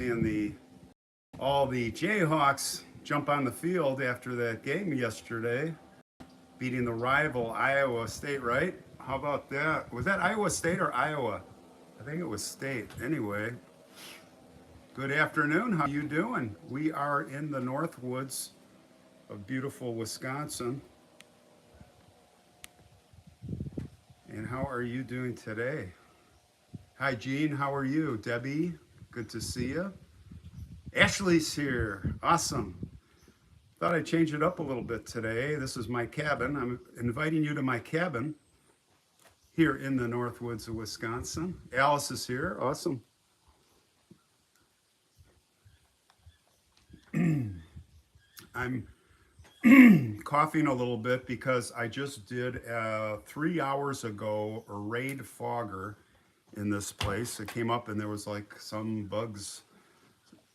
seeing all the Jayhawks jump on the field after that game yesterday, beating the rival Iowa State, right? How about that? Was that Iowa State or Iowa? I think it was State. Anyway, good afternoon. How you doing? We are in the Northwoods of beautiful Wisconsin. And how are you doing today? Hi, Jean. How are you? Debbie, good to see you. Ashley's here. Awesome. Thought I'd change it up a little bit today. This is my cabin. I'm inviting you to my cabin here in the Northwoods of Wisconsin. Alice is here. Awesome. I'm coughing a little bit because I just did 3 hours ago a raid fogger in this place. It came up and there was like some bugs,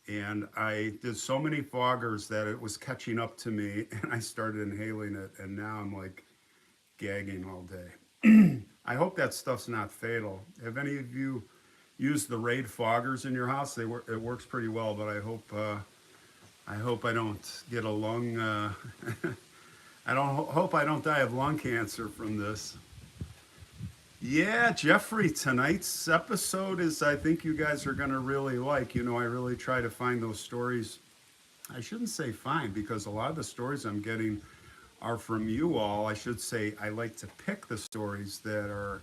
and I did so many foggers that it was catching up to me, and I started inhaling it, and now I'm like gagging all day. I hope that stuff's not fatal. Have any of you used the raid foggers in your house? It works pretty well, but I hope I don't get a lung. I don't hope I don't die of lung cancer from this. Yeah, Jeffrey, tonight's episode is, I think you guys are going to really like. You know, I really try to find those stories. I shouldn't say find, because a lot of the stories I'm getting are from you all. I should say I like to pick the stories that are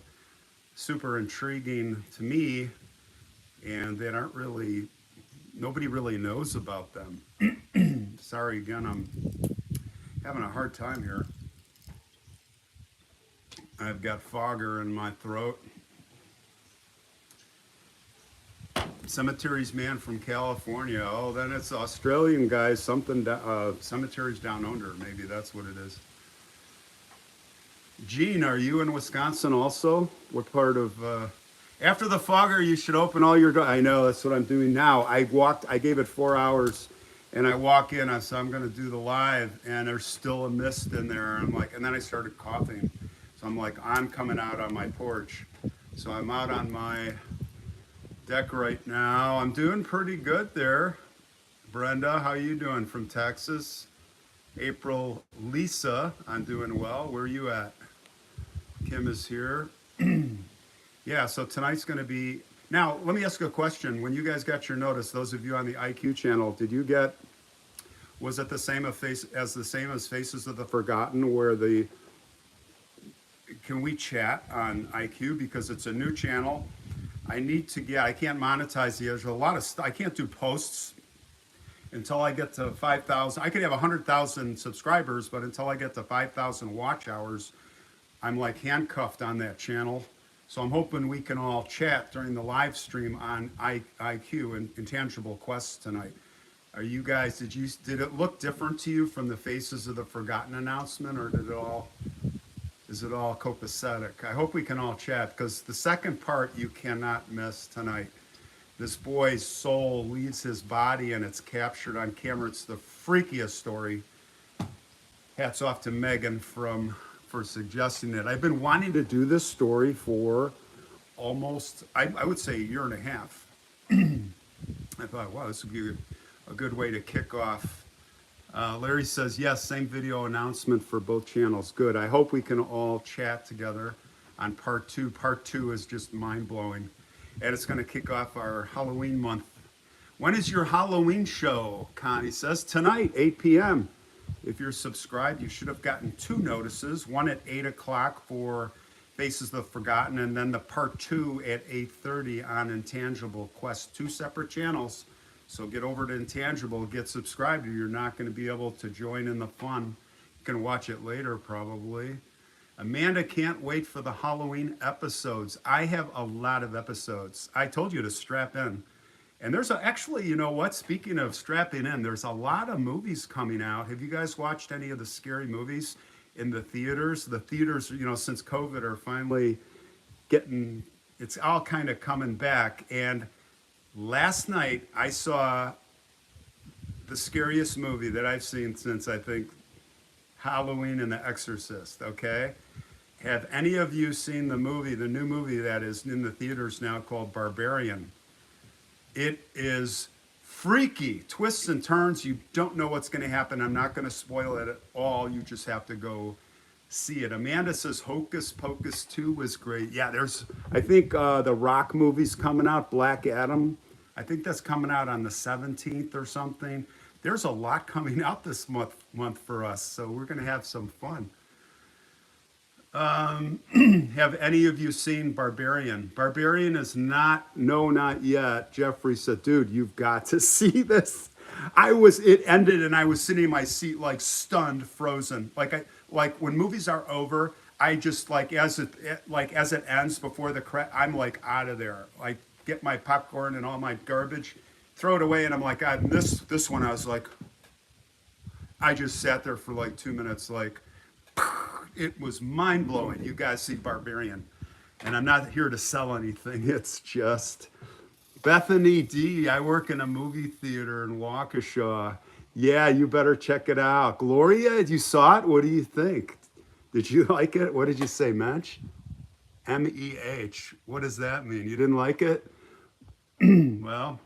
super intriguing to me and that aren't really, nobody really knows about them. Sorry again, I'm having a hard time here. I've got fogger in my throat. Cemeteries man from California. Oh, then it's Australian guys. Cemeteries down under. Maybe that's what it is. Gene, are you in Wisconsin also? What part of? After the fogger, you should open all your doors. I know that's what I'm doing now. I gave it 4 hours, and I walk in. So I'm going to do the live, and there's still a mist in there. I'm like, and then I started coughing. So I'm like, I'm coming out on my porch. So I'm out on my deck right now. I'm doing pretty good there. Brenda, how you doing from Texas? April, Lisa, I'm doing well. Where are you at? Kim is here. Yeah, so tonight's going to be... Now, let me ask you a question. When you guys got your notice, those of you on the IQ channel, did you get... Was it the same as Faces of the Forgotten, where the... Can we chat on IQ? Because it's a new channel. I can't monetize the, there's a lot of stuff. I can't do posts until I get to 5,000. I could have 100,000 subscribers, but until I get to 5,000 watch hours, I'm like handcuffed on that channel. So I'm hoping we can all chat during the live stream on IQ and Intangible Quests tonight. Are you guys, did it look different to you from the Faces of the Forgotten announcement, or is it all copacetic? I hope we can all chat, because the second part you cannot miss tonight. This boy's soul leaves his body and it's captured on camera. It's the freakiest story. Hats off to Megan for suggesting it. I've been wanting to do this story for almost, I would say, a year and a half. I thought, wow, this would be a good way to kick off. Larry says, yes, same video announcement for both channels. Good. I hope we can all chat together on part two. Part two is just mind-blowing. And it's going to kick off our Halloween month. When is your Halloween show? Connie says, tonight, 8 p.m. If you're subscribed, you should have gotten 2 notices. One at 8 o'clock for Faces of the Forgotten, and then the part 2 at 8:30 on Intangible Quest. 2 separate channels. So get over to Intangible, get subscribed, or you're not going to be able to join in the fun. You can watch it later, probably. Amanda can't wait for the Halloween episodes. I have a lot of episodes. I told you to strap in. And there's actually, you know what? Speaking of strapping in, there's a lot of movies coming out. Have you guys watched any of the scary movies in the theaters? The theaters, you know, since COVID are finally it's all kind of coming back. And last night, I saw the scariest movie that I've seen since, I think, Halloween and The Exorcist, okay? Have any of you seen the new movie that is in the theaters now called Barbarian? It is freaky twists and turns. You don't know what's going to happen. I'm not going to spoil it at all. You just have to go see it. Amanda says Hocus Pocus 2 was great. Yeah, there's, I think the Rock movie's coming out, Black Adam. I think that's coming out on the 17th or something. There's a lot coming out this month for us, so we're going to have some fun. Have any of you seen Barbarian? Barbarian is not, no, not yet. Jeffrey said, dude, you've got to see this. It ended and I was sitting in my seat like stunned, frozen. Like when movies are over, I just as it ends before the credit, I'm like out of there. Like get my popcorn and all my garbage, throw it away, and I'm like, God, and this one I was like, I just sat there for like 2 minutes, like it was mind blowing. You guys see Barbarian, and I'm not here to sell anything. It's just Bethany D. I work in a movie theater in Waukesha. Yeah, you better check it out. Gloria, you saw it? What do you think? Did you like it? What did you say, Mensch? MEH. What does that mean? You didn't like it? Well,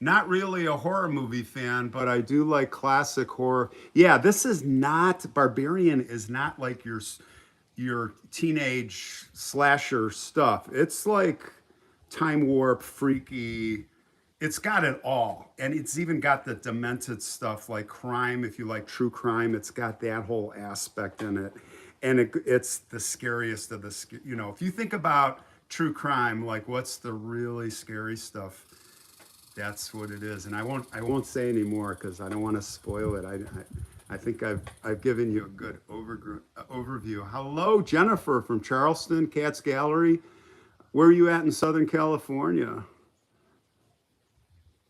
not really a horror movie fan, but I do like classic horror. Yeah, this is not, Barbarian is not like your teenage slasher stuff. It's like time warp, freaky. It's got it all. And it's even got the demented stuff like crime. If you like true crime, it's got that whole aspect in it. And it's the scariest of if you think about true crime, like what's the really scary stuff? That's what it is. And I won't say any more because I don't want to spoil it. I think I've given you a good overview. Hello, Jennifer from Charleston, Cats Gallery. Where are you at in Southern California?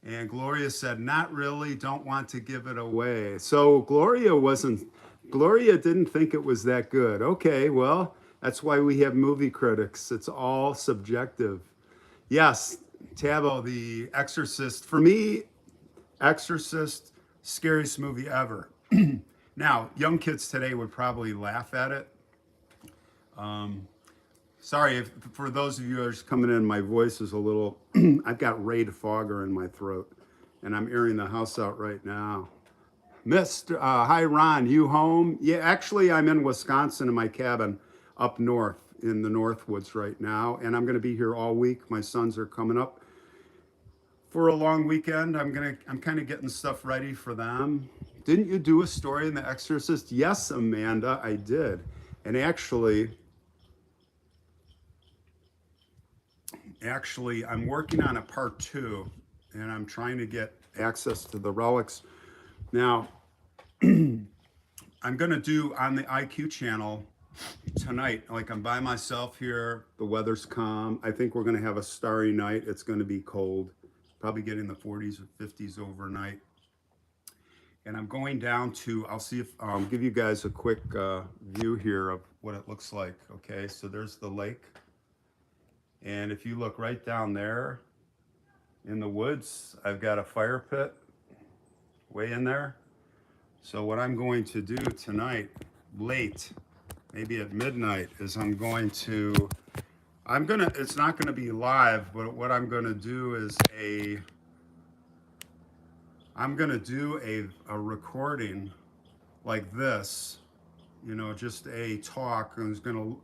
And Gloria said, not really, don't want to give it away. So Gloria didn't think it was that good. Okay, well, that's why we have movie critics. It's all subjective. Yes, Tabo, The Exorcist. For me, Exorcist, scariest movie ever. Now, young kids today would probably laugh at it. Sorry, for those of you who are just coming in, my voice is a little, I've got Raid Fogger in my throat, and I'm airing the house out right now. Hi Ron, you home? Yeah, actually I'm in Wisconsin in my cabin up north in the Northwoods right now, and I'm gonna be here all week. My sons are coming up for a long weekend. I'm kind of getting stuff ready for them. Didn't you do a story in The Exorcist? Yes, Amanda, I did. And actually, I'm working on a part 2, and I'm trying to get access to the relics. Now, I'm going to do on the IQ channel tonight, like I'm by myself here, the weather's calm. I think we're going to have a starry night. It's going to be cold, probably getting the 40s or 50s overnight. And I'm going down to, I'll see if, give you guys a quick view here of what it looks like. Okay, so there's the lake. And if you look right down there in the woods, I've got a fire pit way in there. So what I'm going to do tonight, late, maybe at midnight, is it's not gonna be live, but what I'm gonna do is I'm gonna do a recording like this, just a talk, and it's gonna,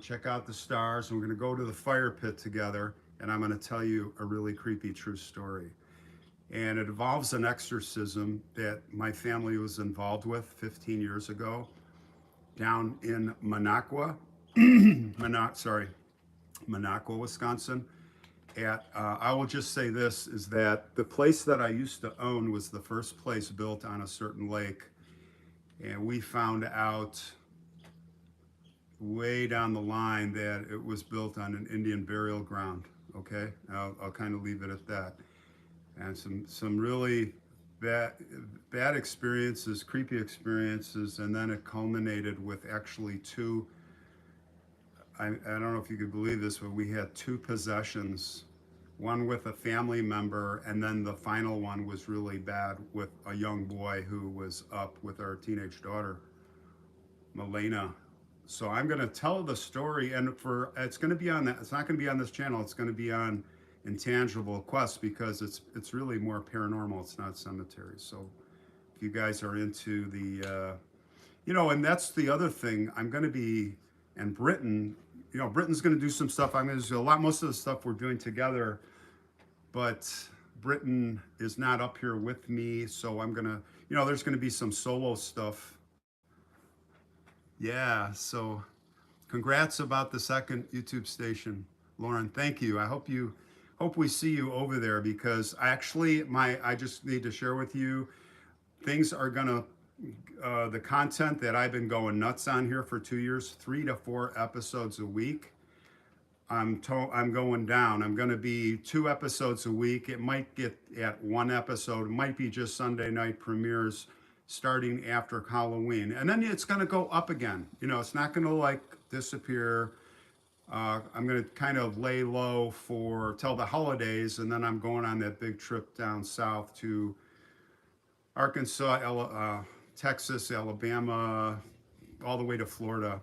check out the stars, and we're gonna go to the fire pit together, and I'm gonna tell you a really creepy true story. And it involves an exorcism that my family was involved with 15 years ago down in Minocqua, Wisconsin. I will just say this, is that the place that I used to own was the first place built on a certain lake. And we found out way down the line that it was built on an Indian burial ground, okay? I'll kind of leave it at that. And some really bad experiences, creepy experiences, and then it culminated with actually two, I don't know if you could believe this, but we had 2 possessions, one with a family member, and then the final one was really bad with a young boy who was up with our teenage daughter, Melena. So I'm going to tell the story, and it's going to be on that. It's not going to be on this channel. It's going to be on intangible quest, because it's really more paranormal. It's not cemeteries. So if you guys are into and that's the other thing. I'm going to be in Britain. Britain's going to do some stuff. I'm going to do most of the stuff we're doing together, but Britain is not up here with me. So I'm going to, there's going to be some solo stuff. Yeah. So congrats about the second YouTube station, Lauren. Thank you. Hope we see you over there, because I just need to share with you, things are gonna the content that I've been going nuts on here for 2 years, 3 to 4 episodes a week. I'm going down. I'm going to be 2 episodes a week. It might get at 1 episode. It might be just Sunday night premieres starting after Halloween, and then it's going to go up again. It's not going to like disappear. I'm going to kind of lay low for till the holidays, and then I'm going on that big trip down south to Arkansas, Texas, Alabama, all the way to Florida.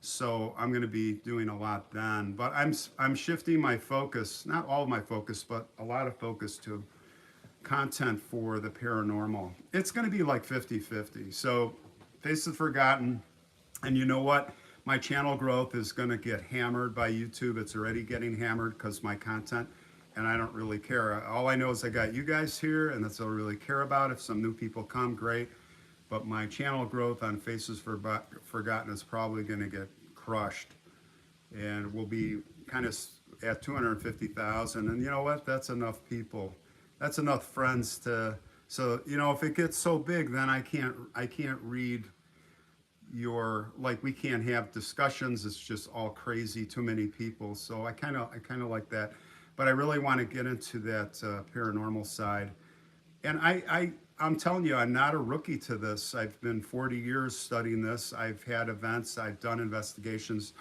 So I'm going to be doing a lot then. But I'm shifting my focus, not all of my focus, but a lot of focus to content for the paranormal. It's going to be like 50-50. So Faces Forgotten, and you know what? My channel growth is going to get hammered by YouTube. It's already getting hammered because my content, and I don't really care. All I know is I got you guys here, and that's all I really care about. If some new people come, great. But my channel growth on Faces Forgotten is probably going to get crushed, and we'll be kind of at 250,000. And you know what? That's enough people. That's enough friends to. So if it gets so big, then I can't read we can't have discussions. It's just all crazy, too many people. So I kind of like that, but I really want to get into that paranormal side. And I'm telling you, I'm not a rookie to this. I've been 40 years studying this. I've had events, I've done investigations,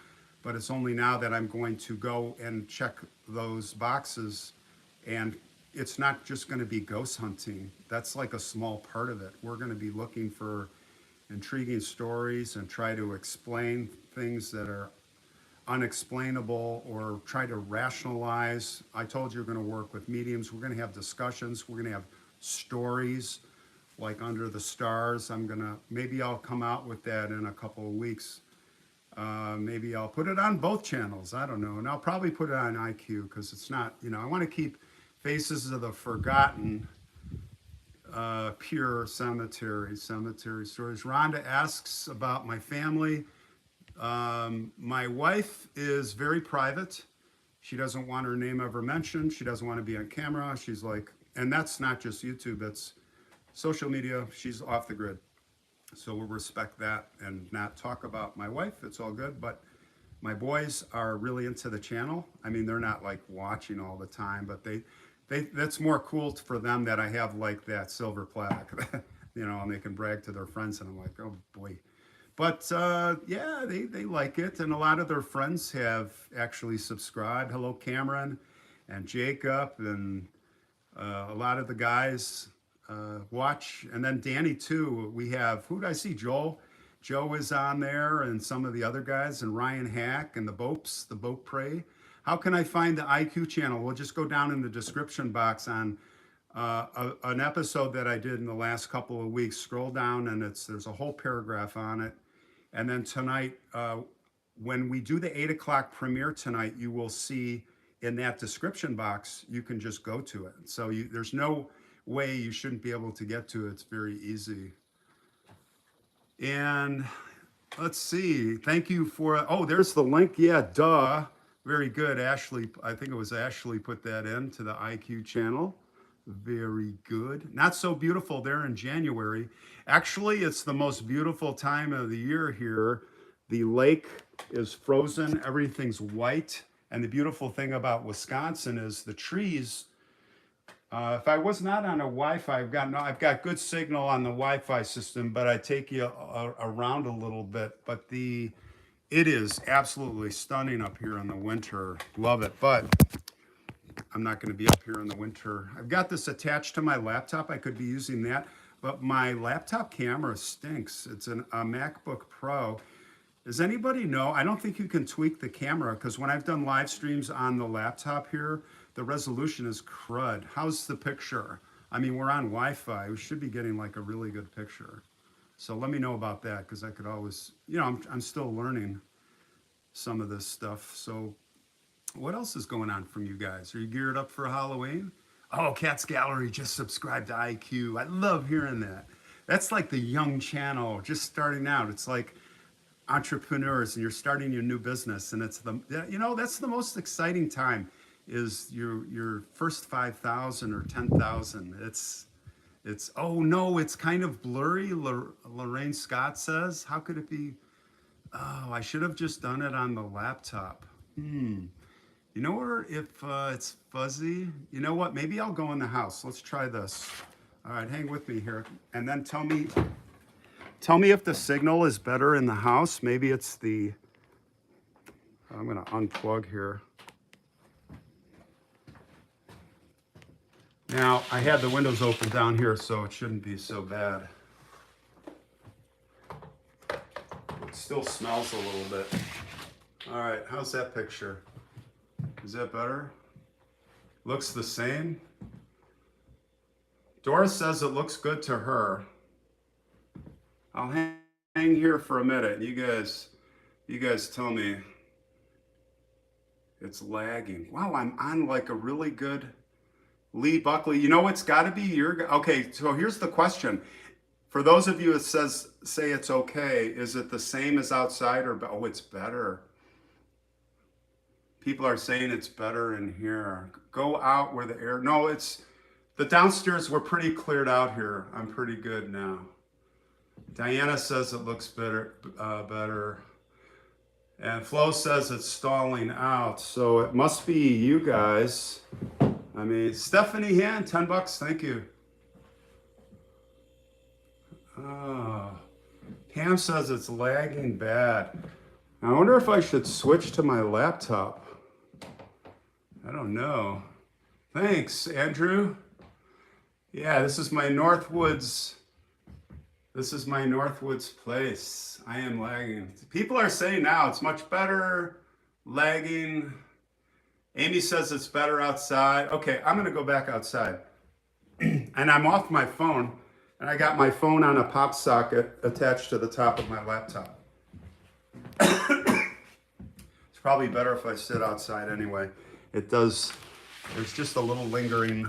but it's only now that I'm going to go and check those boxes. And it's not just going to be ghost hunting. That's like a small part of it. We're going to be looking for intriguing stories and try to explain things that are unexplainable, or try to rationalize. I told you we're going to work with mediums. We're going to have discussions. We're going to have stories like Under the Stars. Maybe I'll come out with that in a couple of weeks. Maybe I'll put it on both channels. I don't know. And I'll probably put it on IQ, because it's not, I want to keep Faces of the Forgotten pure cemetery stories. Rhonda asks about my family. My wife is very private. She doesn't want her name ever mentioned. She doesn't want to be on camera. She's like, and that's not just YouTube, that's social media. She's off the grid. So we'll respect that and not talk about my wife. It's all good. But my boys are really into the channel. I mean, they're not like watching all the time, but that's more cool for them that I have like that silver plaque, and they can brag to their friends, and I'm like, oh boy. But yeah, they like it, and a lot of their friends have actually subscribed. Hello, Cameron and Jacob, and a lot of the guys watch, and then Danny too. We have, who did I see? Joe is on there, and some of the other guys, and Ryan Hack, and the Boat Prey. How can I find the IQ channel? We'll just go down in the description box on an episode that I did in the last couple of weeks. Scroll down, and there's a whole paragraph on it. And then tonight, when we do the 8 o'clock premiere tonight, you will see in that description box, you can just go to it. So there's no way you shouldn't be able to get to it. It's very easy. And let's see. Thank you for, there's the link. Yeah, duh. Very good, Ashley. I think it was Ashley put that into the IQ channel. Very good. Not so beautiful there in January. Actually, it's the most beautiful time of the year here. The lake is frozen. Everything's white. And the beautiful thing about Wisconsin is the trees. If I was not on a Wi-Fi, I've got good signal on the Wi-Fi system, but I take you around a little bit. But it is absolutely stunning up here in the winter. Love it. But I'm not going to be up here in the winter. I've got this attached to my laptop. I could be using that, but my laptop camera stinks. It's a MacBook Pro. Does anybody know? I don't think you can tweak the camera, because when I've done live streams on the laptop here, the resolution is crud. How's the picture? I mean, we're on Wi-Fi. We should be getting like a really good picture. So let me know about that because I could always, I'm still learning some of this stuff. So what else is going on from you guys? Are you geared up for Halloween? Oh, Cat's Gallery just subscribed to IQ. I love hearing that. That's like the young channel just starting out. It's like entrepreneurs and you're starting your new business, and it's that's the most exciting time is your first 5,000 or 10,000. It's oh no, it's kind of blurry. Lorraine Scott says, how could it be? Oh, I should have just done it on the laptop. You know where if it's fuzzy? You know what? Maybe I'll go in the house. Let's try this. All right, hang with me here, and then tell me if the signal is better in the house. Maybe it's the. I'm gonna unplug here. Now I had the windows open down here, so it shouldn't be so bad. It still smells a little bit. All right, how's that picture? Is that better? Looks the same. Doris says it looks good to her. I'll hang here for a minute. You guys tell me. It's lagging. Wow, I'm on like a really good Lee Buckley. You know it's got to be your. Okay, so here's the question. For those of you that say it's okay, is it the same as outside or oh, it's better? People are saying it's better in here. Go out where the air. No, it's the downstairs. We're pretty cleared out here. I'm pretty good now. Diana says it looks better. And Flo says it's stalling out. So it must be you guys. I mean, Stephanie Hand, $10. Thank you. Oh, Pam says it's lagging bad. I wonder if I should switch to my laptop. I don't know. Thanks, Andrew. Yeah, this is my Northwoods. This is my Northwoods place. I am lagging. People are saying now it's much better. Lagging. Amy says it's better outside. Okay, I'm gonna go back outside. And I'm off my phone. And I got my phone on a pop socket attached to the top of my laptop. It's probably better if I sit outside anyway. It does, there's just a little lingering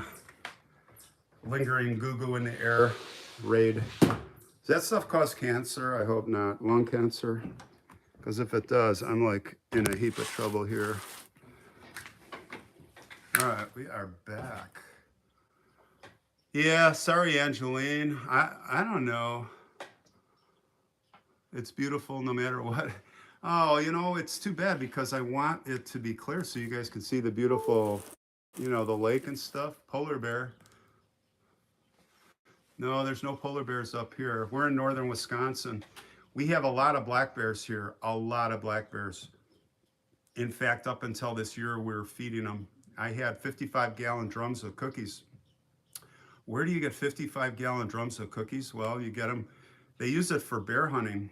goo-goo in the air raid. Does that stuff cause cancer? I hope not. Lung cancer? Because if it does, I'm like in a heap of trouble here. All right, we are back. Yeah, sorry, Angeline. I don't know. It's beautiful no matter what. Oh, it's too bad because I want it to be clear so you guys can see the beautiful, the lake and stuff. Polar bear. No, there's no polar bears up here. We're in northern Wisconsin. We have a lot of black bears here, a lot of black bears. In fact, up until this year, we were feeding them. I had 55-gallon drums of cookies. Where do you get 55-gallon drums of cookies? Well, you get them. They use it for bear hunting.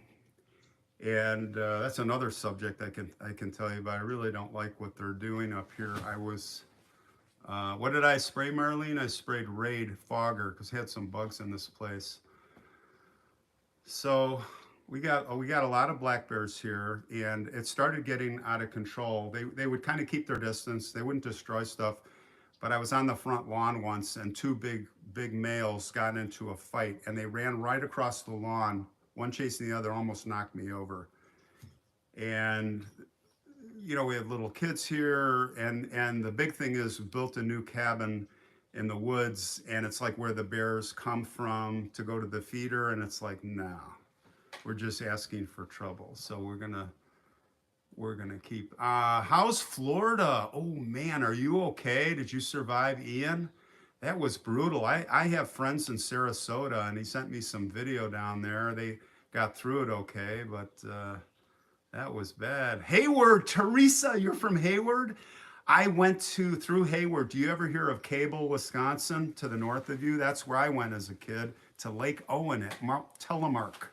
And that's another subject I can tell you, but I really don't like what they're doing up here. I was, what did I spray, Marlene? I sprayed Raid Fogger because I had some bugs in this place. So we got a lot of black bears here, and it started getting out of control. They would kind of keep their distance. They wouldn't destroy stuff. But I was on the front lawn once, and two big males got into a fight, and they ran right across the lawn. One chasing the other, almost knocked me over. And, we have little kids here. And the big thing is we built a new cabin in the woods. And it's like where the bears come from to go to the feeder. And it's like, no, we're just asking for trouble. So we're going to keep. How's Florida? Oh, man, are you okay? Did you survive Ian? That was brutal. I have friends in Sarasota, and he sent me some video down there. They got through it okay, but that was bad. Hayward, Teresa, you're from Hayward? I went through Hayward. Do you ever hear of Cable, Wisconsin, to the north of you? That's where I went as a kid, to Lake Owen at Telemark.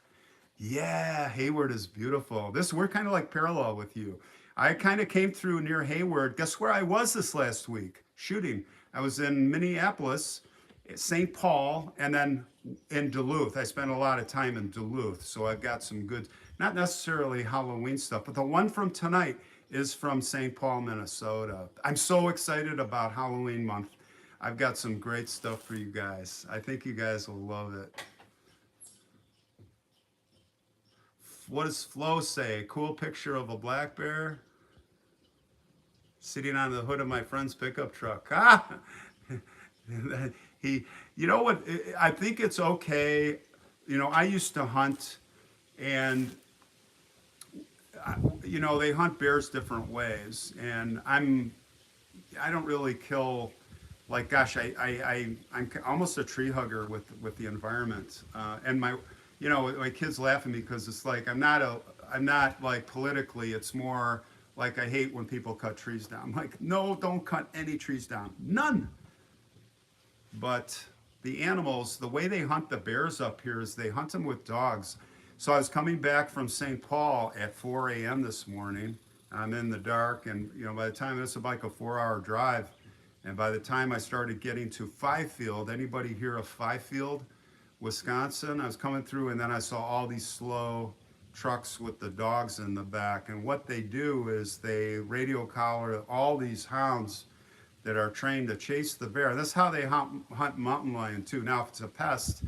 Yeah, Hayward is beautiful. We're kind of like parallel with you. I kind of came through near Hayward. Guess where I was this last week? shooting. I was in Minneapolis, St. Paul, and then in Duluth. I spent a lot of time in Duluth, so I've got some good, not necessarily Halloween stuff, but the one from tonight is from St. Paul, Minnesota. I'm so excited about Halloween month. I've got some great stuff for you guys. I think you guys will love it. What does Flo say? Cool picture of a black bear sitting on the hood of my friend's pickup truck. Ah! he, you know what? I think it's okay. You know, I used to hunt, and you know they hunt bears different ways, and I don't really kill. Like, gosh, I'm almost a tree hugger with the environment, and you know, my kids laugh at me because it's like I'm not like politically. It's more like I hate when people cut trees down. I'm like, no, don't cut any trees down, none. But the animals, the way they hunt the bears up here is they hunt them with dogs. So I was coming back from St. Paul at 4 a.m. this morning. I'm in the dark, and you know, by the time it's like a 4-hour drive, and by the time I started getting to Fifield, anybody hear of Fifield, Wisconsin? I was coming through, and then I saw all these slow trucks with the dogs in the back. And what they do is they radio collar all these hounds that are trained to chase the bear. That's how they hunt mountain lion too. Now, if it's a pest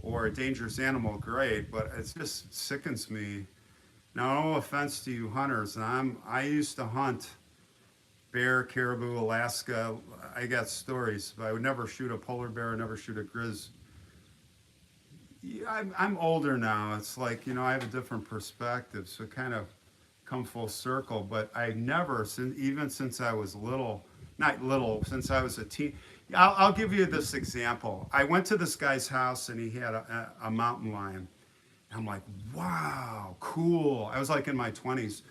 or a dangerous animal, great, but it just sickens me. Now, no offense to you hunters, and I used to hunt bear, caribou, Alaska. I got stories, but I would never shoot a polar bear, never shoot a grizz. Yeah, I'm older now. It's like, you know, I have a different perspective, so kind of come full circle. But I never, even since I was little, not little, since I was a teen. I'll give you this example. I went to this guy's house, and he had a mountain lion. I'm like, wow, cool. I was like in my 20s.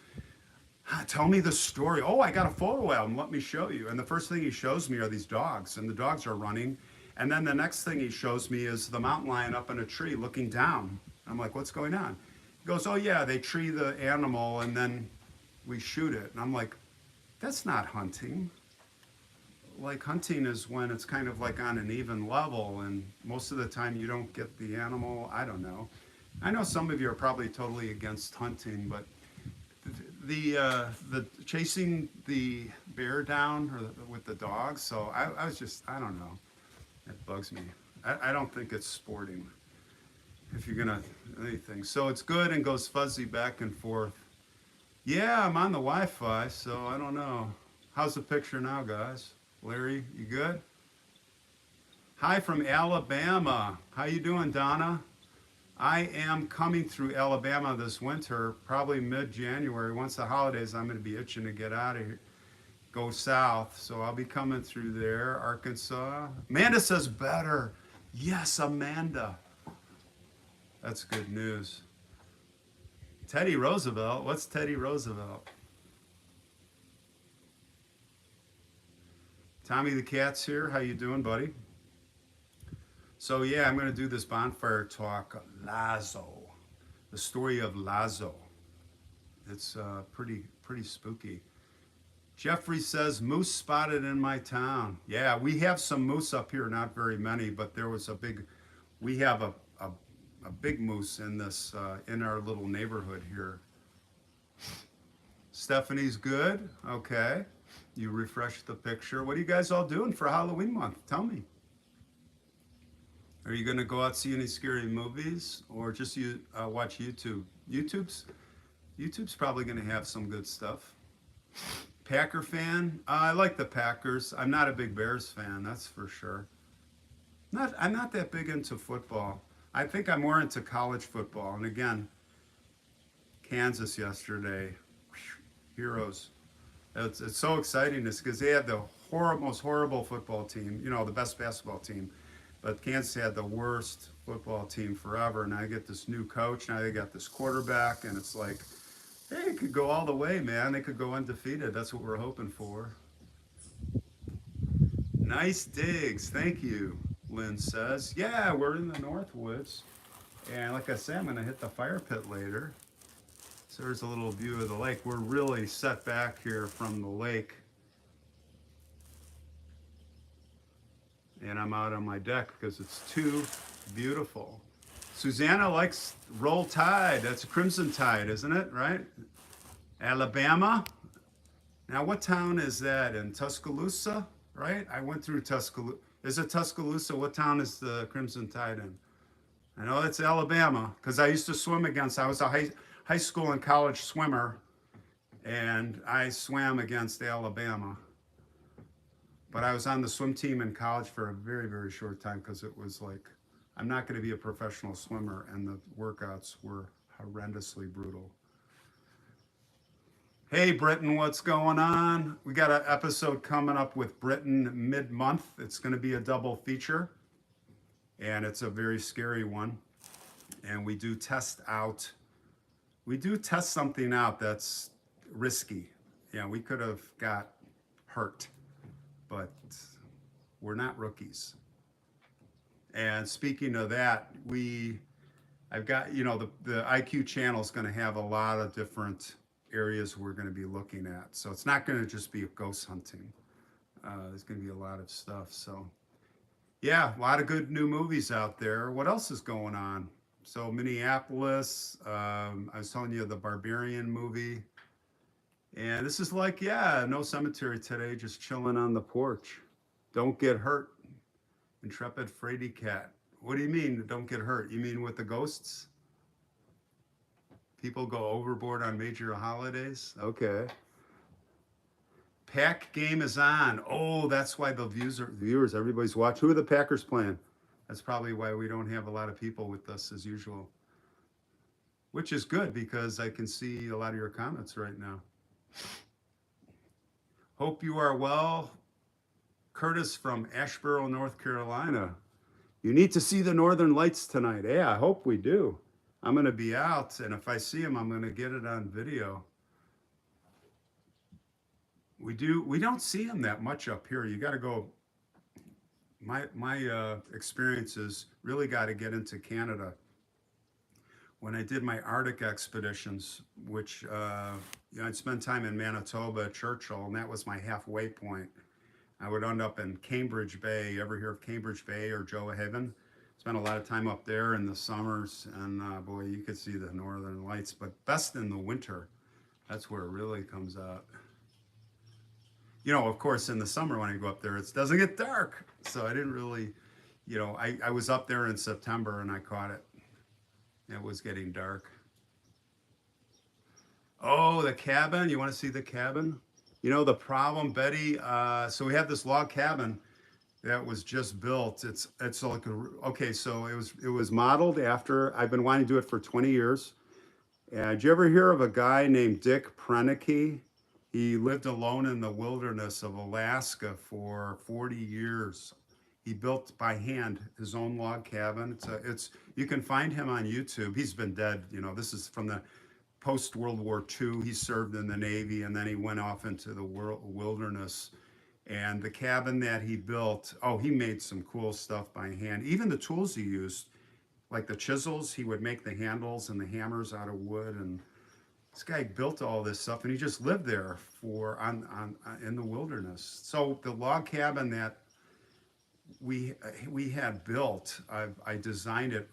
Tell me the story. Oh, I got a photo album. Let me show you. And the first thing he shows me are these dogs, and the dogs are running. And then the next thing he shows me is the mountain lion up in a tree looking down. I'm like, what's going on? He goes, oh yeah, they tree the animal and then we shoot it. And I'm like, that's not hunting. Like, hunting is when it's kind of like on an even level, and most of the time you don't get the animal. I don't know. I know some of you are probably totally against hunting, but the chasing the bear down or with the dogs. So I was just, I don't know. It bugs me. I don't think it's sporting. If you're gonna anything, so it's good and goes fuzzy back and forth. Yeah, I'm on the Wi-Fi, so I don't know. How's the picture now, guys? Larry, you good? Hi from Alabama. How you doing, Donna? I am coming through Alabama this winter, probably mid-January. Once the holidays, I'm going to be itching to get out of here, go south. So I'll be coming through there, Arkansas. Amanda says better. Yes, Amanda. That's good news. Teddy Roosevelt. What's Teddy Roosevelt? Tommy the Cat's here. How you doing, buddy? So yeah, I'm going to do this bonfire talk. Lazo, the story of Lazo. It's pretty spooky. Jeffrey says moose spotted in my town. Yeah, we have some moose up here, not very many, but there was we have a big moose in this in our little neighborhood here. Stephanie's good. Okay, you refreshed the picture. What are you guys all doing for Halloween month? Tell me. Are you going to go out see any scary movies, or just watch YouTube? YouTube's probably going to have some good stuff. Packer fan? I like the Packers. I'm not a big Bears fan, that's for sure. I'm not that big into football. I think I'm more into college football. And again, Kansas yesterday, heroes. It's so exciting because they had the most horrible football team, you know, the best basketball team. But Kansas had the worst football team forever. Now they get this new coach. Now they got this quarterback, and it's like, hey, it could go all the way, man. They could go undefeated. That's what we're hoping for. Nice digs. Thank you, Lynn says. Yeah, we're in the Northwoods. And like I said, I'm going to hit the fire pit later. So there's a little view of the lake. We're really set back here from the lake. and I'm out on my deck because it's too beautiful. Susanna likes Roll Tide. That's Crimson Tide, isn't it? Right? Alabama. Now, what town is that in Tuscaloosa? Right? I went through Tuscaloosa. Is it Tuscaloosa? What town is the Crimson Tide in? I know it's Alabama because I used to swim against. I was a high school and college swimmer, and I swam against Alabama. But I was on the swim team in college for a very, very short time because it was like, I'm not going to be a professional swimmer, and the workouts were horrendously brutal. Hey, Britton, what's going on? We got an episode coming up with Britton mid-month. It's going to be a double feature, and it's a very scary one. And we do test something out that's risky. Yeah, we could have got hurt, but we're not rookies. And speaking of that, I've got, the IQ channel is going to have a lot of different areas we're going to be looking at. So it's not going to just be ghost hunting. There's going to be a lot of stuff. So yeah, a lot of good new movies out there. What else is going on? So Minneapolis, I was telling you the Barbarian movie. And this is like, yeah, no cemetery today, just chilling on the porch. Don't get hurt. Intrepid Fraidy Cat. What do you mean, don't get hurt? You mean with the ghosts? People go overboard on major holidays? Okay. Pack game is on. Oh, that's why the viewers, everybody's watching. Who are the Packers playing? That's probably why we don't have a lot of people with us as usual. Which is good because I can see a lot of your comments right now. Hope you are well. Curtis from Asheboro, North Carolina. You need to see the Northern Lights tonight. Yeah, I hope we do. I'm going to be out, and if I see them, I'm going to get it on video. We don't see them that much up here. You got to go. My experiences really got to get into Canada. When I did my Arctic expeditions, which I'd spend time in Manitoba, Churchill, and that was my halfway point. I would end up in Cambridge Bay. You ever hear of Cambridge Bay or Joahaven? Spent a lot of time up there in the summers, and boy, you could see the Northern Lights, but best in the winter. That's where it really comes out. Of course, in the summer when I go up there, it doesn't get dark. So I didn't really, I was up there in September and I caught it. It was getting dark. Oh, the cabin. You want to see the cabin? The problem, Betty. So we have this log cabin that was just built. It's like okay. So it was modeled after. I've been wanting to do it for 20 years. Did you ever hear of a guy named Dick Proenneke? He lived alone in the wilderness of Alaska for 40 years. He built by hand his own log cabin. You can find him on YouTube. He's been dead. This is from the post World War II. He served in the Navy and then he went off into the wilderness. And the cabin that he built, he made some cool stuff by hand. Even the tools he used, like the chisels, he would make the handles and the hammers out of wood. And this guy built all this stuff, and he just lived there in the wilderness. So the log cabin that we had built, I designed it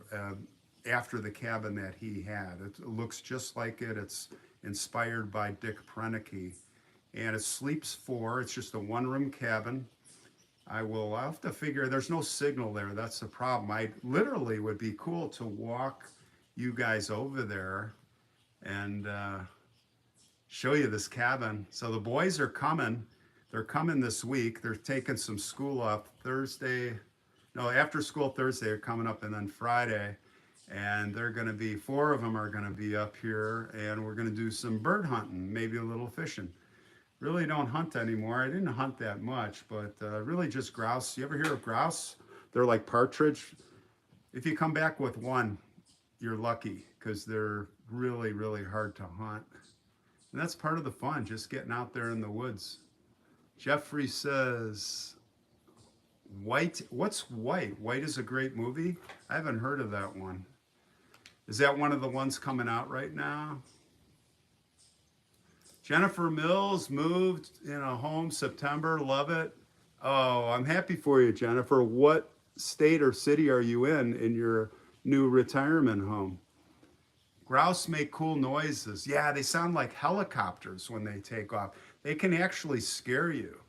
after the cabin that he had. It looks just like it. It's inspired by Dick Proenneke, and it sleeps 4. It's just a one-room cabin. I'll have to figure. There's no signal there. That's the problem. I literally would be cool to walk you guys over there and show you this cabin. So the boys are coming. They're coming this week. They're taking some school up after school Thursday. They're coming up, and then Friday. And they're going to be, 4 of them are going to be up here, and we're going to do some bird hunting, maybe a little fishing. Really don't hunt anymore. I didn't hunt that much, but really just grouse. You ever hear of grouse? They're like partridge. If you come back with one, you're lucky because they're really, really hard to hunt. And that's part of the fun, just getting out there in the woods. Jeffrey says, White. What's White? White is a great movie. I haven't heard of that one. Is that one of the ones coming out right now? Jennifer Mills moved in a home September. Love it. Oh, I'm happy for you, Jennifer. What state or city are you in your new retirement home? Grouse make cool noises. Yeah, they sound like helicopters when they take off. They can actually scare you.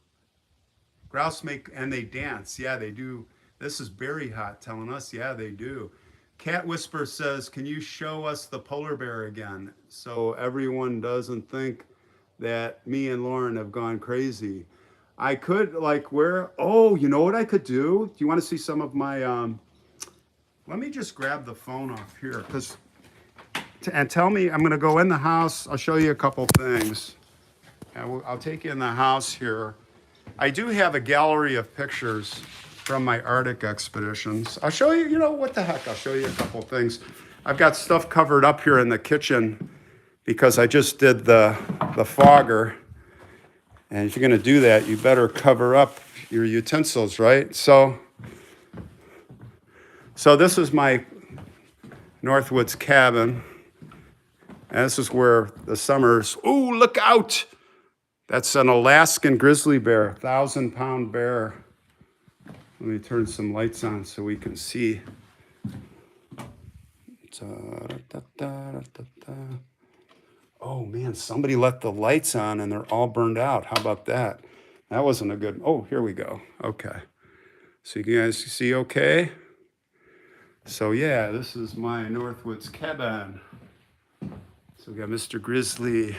Grouse make, and they dance. Yeah, they do. This is Berry Hot telling us, yeah, they do. Cat Whisper says, can you show us the polar bear again? So everyone doesn't think that me and Lauren have gone crazy. I could, like, where, oh, you know what I could do? Do you want to see some of my, let me just grab the phone off here, because, and tell me, I'm going to go in the house. I'll show you a couple things. I'll take you in the house here. I do have a gallery of pictures from my Arctic expeditions. I'll show you, you know, what the heck, I'll show you a couple things. I've got stuff covered up here in the kitchen because I just did the fogger. And if you're gonna do that, you better cover up your utensils, right? So this is my Northwoods cabin. And this is where the summers, ooh, look out! That's an Alaskan grizzly bear, 1,000-pound bear. Let me turn some lights on so we can see. Oh man, somebody let the lights on and they're all burned out. How about that? That wasn't a good, oh, here we go. Okay. So you guys see okay? So yeah, this is my Northwoods cabin. So we got Mr. Grizzly.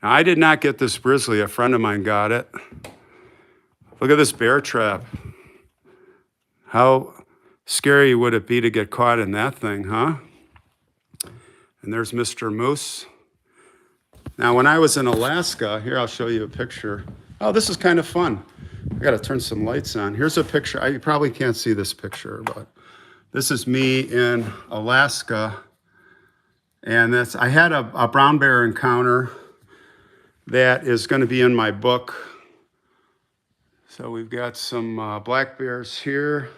Now, I did not get this grizzly. A friend of mine got it. Look at this bear trap. How scary would it be to get caught in that thing, huh? And there's Mr. Moose. Now, when I was in Alaska, here, I'll show you a picture. Oh, this is kind of fun. I got to turn some lights on. Here's a picture. You probably can't see this picture, but this is me in Alaska. And I had a brown bear encounter that is going to be in my book. So we've got some black bears here.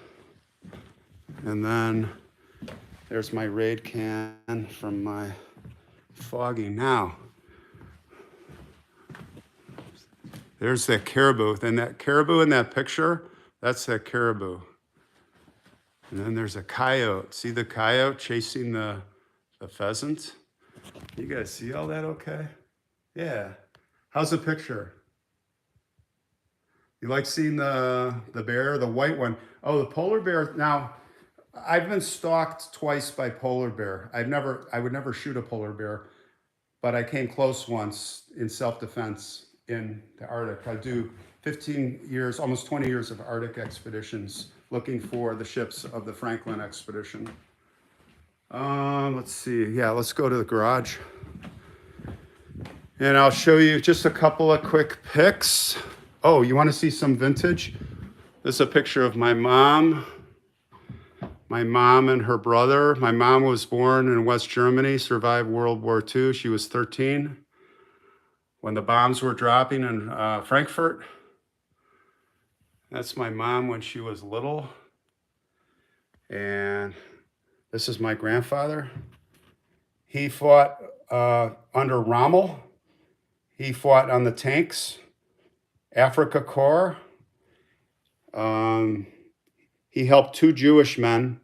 And then there's my raid can from my fogging. Now, there's that caribou. And that caribou in that picture, that's that caribou. And then there's a coyote. See the coyote chasing the pheasant? You guys see all that okay? Yeah. How's the picture? You like seeing the bear, the white one? Oh, the polar bear. Now, I've been stalked twice by polar bear. I would never shoot a polar bear, but I came close once in self-defense in the Arctic. I do 15 years, almost 20 years of Arctic expeditions looking for the ships of the Franklin expedition. Let's see. Yeah, let's go to the garage. And I'll show you just a couple of quick pics. Oh, you want to see some vintage? This is a picture of my mom and her brother. My mom was born in West Germany, survived World War II. She was 13 when the bombs were dropping in Frankfurt. That's my mom when she was little. And this is my grandfather. He fought under Rommel. He fought on the tanks, Africa Corps. He helped 2 Jewish men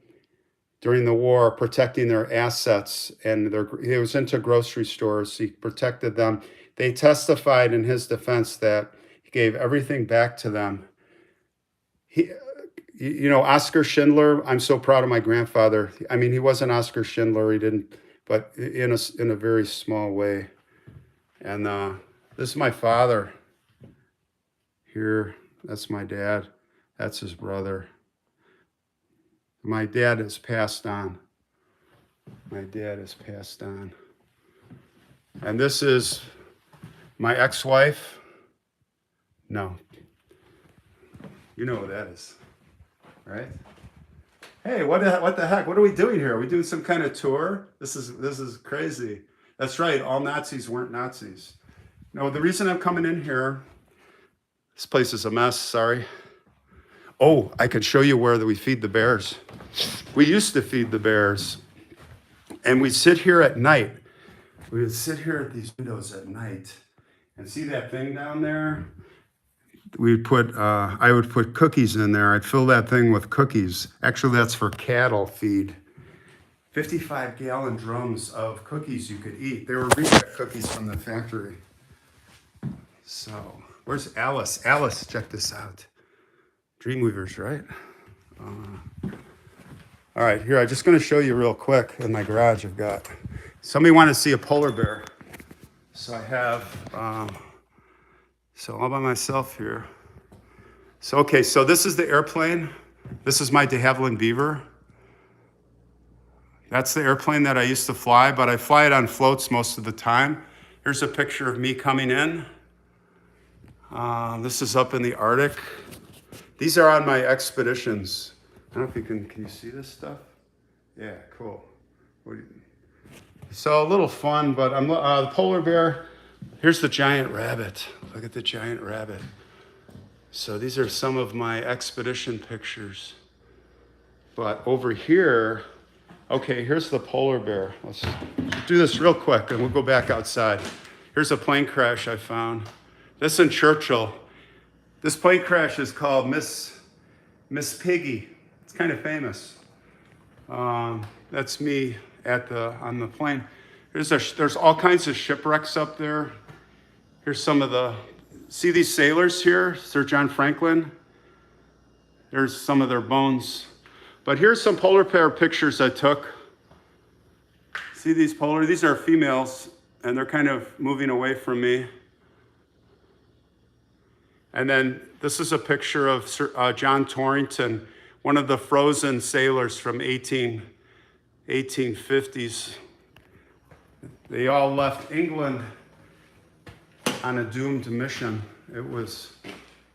during the war protecting their assets, and he was into grocery stores. He protected them. They testified in his defense that he gave everything back to them. You know, Oskar Schindler, I'm so proud of my grandfather. I mean, he wasn't Oskar Schindler, he didn't, but in a very small way. And this is my father here. That's my dad. That's his brother. My dad has passed on. My dad has passed on. And this is my ex-wife. No. You know who that is, right? Hey, what the heck? What are we doing here? Are we doing some kind of tour? This is crazy. That's right. All Nazis weren't Nazis. No, the reason I'm coming in here, this place is a mess, sorry. Oh, I could show you where we feed the bears. We used to feed the bears. And we'd sit here at night. We would sit here at these windows at night and see that thing down there? we'd put, I would put cookies in there. I'd fill that thing with cookies. Actually, that's for cattle feed. 55-gallon drums of cookies you could eat. They were reject cookies from the factory. So, where's Alice? Alice, check this out. Dreamweavers, right? All right, here, I'm just going to show you real quick in my garage. I've got, somebody want to see a polar bear. So I have, so all by myself here. So, okay, so this is the airplane. This is my de Havilland Beaver. That's the airplane that I used to fly, but I fly it on floats most of the time. Here's a picture of me coming in. This is up in the Arctic. These are on my expeditions. I don't know if you can you see this stuff? Yeah, cool. So a little fun, but I'm the polar bear. Here's the giant rabbit. Look at the giant rabbit. So these are some of my expedition pictures. But over here, okay, here's the polar bear. Let's do this real quick and we'll go back outside. Here's a plane crash I found. This in Churchill. This plane crash is called Miss Piggy. It's kind of famous. That's me on the plane. There's all kinds of shipwrecks up there. Here's some of the, see these sailors here? Sir John Franklin. There's some of their bones. But here's some polar bear pictures I took. See these these are females, and they're kind of moving away from me. And then this is a picture of Sir, John Torrington, one of the frozen sailors from 1850s. They all left England on a doomed mission. It was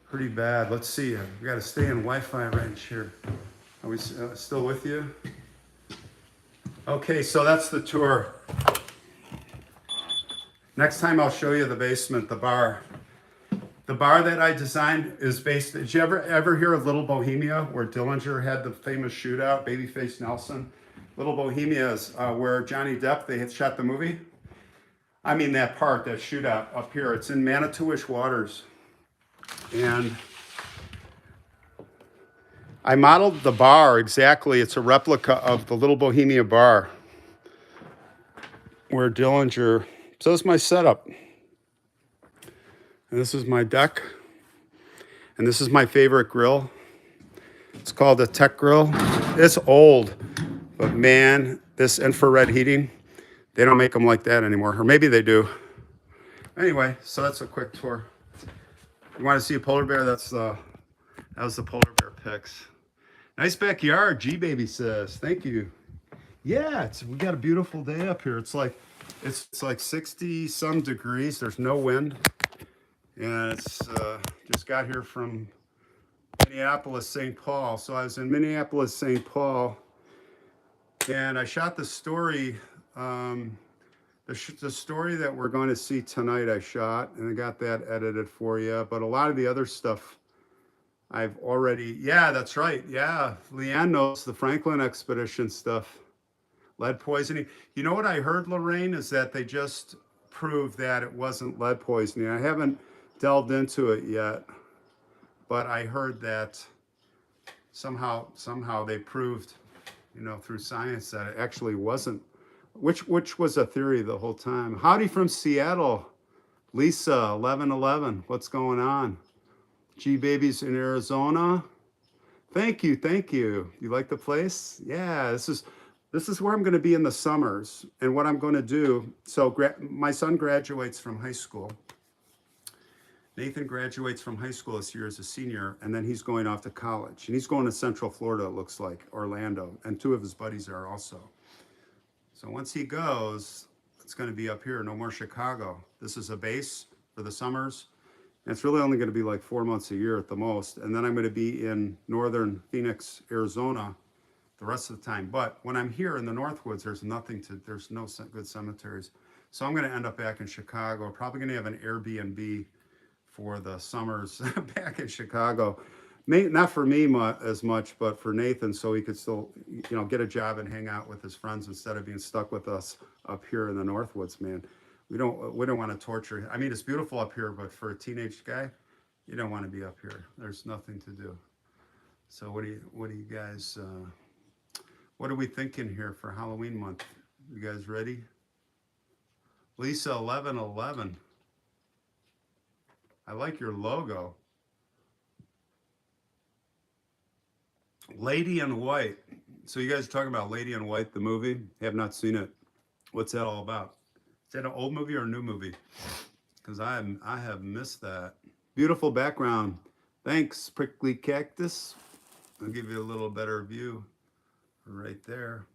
pretty bad. Let's see, we gotta stay in Wi-Fi range here. Are we still with you? Okay, so that's the tour. Next time I'll show you the basement, the bar. The bar that I designed is based, did you ever hear of Little Bohemia, where Dillinger had the famous shootout, Babyface Nelson? Little Bohemia is where Johnny Depp, they had shot the movie. I mean that part, that shootout up here. It's in Manitowish waters. And I modeled the bar exactly. It's a replica of the Little Bohemia bar where Dillinger, so that's my setup. And this is my deck. And this is my favorite grill. It's called a Tech Grill. It's old, but man, this infrared heating, they don't make them like that anymore. Or maybe they do. Anyway, so that's a quick tour. You want to see a polar bear? That was the polar bear pics. Nice backyard, G-Baby says. Thank you. Yeah, we got a beautiful day up here. It's like 60 some degrees. There's no wind. And it's just got here from Minneapolis, St. Paul. So I was in Minneapolis, St. Paul, and I shot the story. The story that we're going to see tonight I shot, and I got that edited for you. But a lot of the other stuff I've already, yeah, that's right. Yeah, Leanne knows the Franklin expedition stuff. Lead poisoning. You know what I heard, Lorraine, is that they just proved that it wasn't lead poisoning. I haven't delved into it yet, but I heard that somehow they proved, through science that it actually wasn't, which was a theory the whole time. Howdy from Seattle, Lisa 1111. What's going on? G-Babies in Arizona. Thank you. You like the place? Yeah, this is where I'm going to be in the summers, and what I'm going to do. So my son graduates from high school. Nathan graduates from high school this year as a senior, and then he's going off to college. And he's going to Central Florida, it looks like, Orlando, and 2 of his buddies are also. So once he goes, it's going to be up here, no more Chicago. This is a base for the summers. And it's really only going to be like 4 months a year at the most. And then I'm going to be in northern Phoenix, Arizona, the rest of the time. But when I'm here in the Northwoods, there's no good cemeteries. So I'm going to end up back in Chicago, probably going to have an Airbnb for the summers back in Chicago. Not for me as much, but for Nathan, so he could still, get a job and hang out with his friends instead of being stuck with us up here in the Northwoods, man. We don't want to torture. I mean, it's beautiful up here, but for a teenage guy, You don't want to be up here. There's nothing to do. So what do you guys, what are we thinking here for Halloween month? You guys ready? Lisa 1111. I like your logo. Lady in White. So you guys are talking about Lady in White, the movie? Have not seen it. What's that all about? Is that an old movie or a new movie? Because I have missed that. Beautiful background. Thanks, prickly cactus. I'll give you a little better view right there.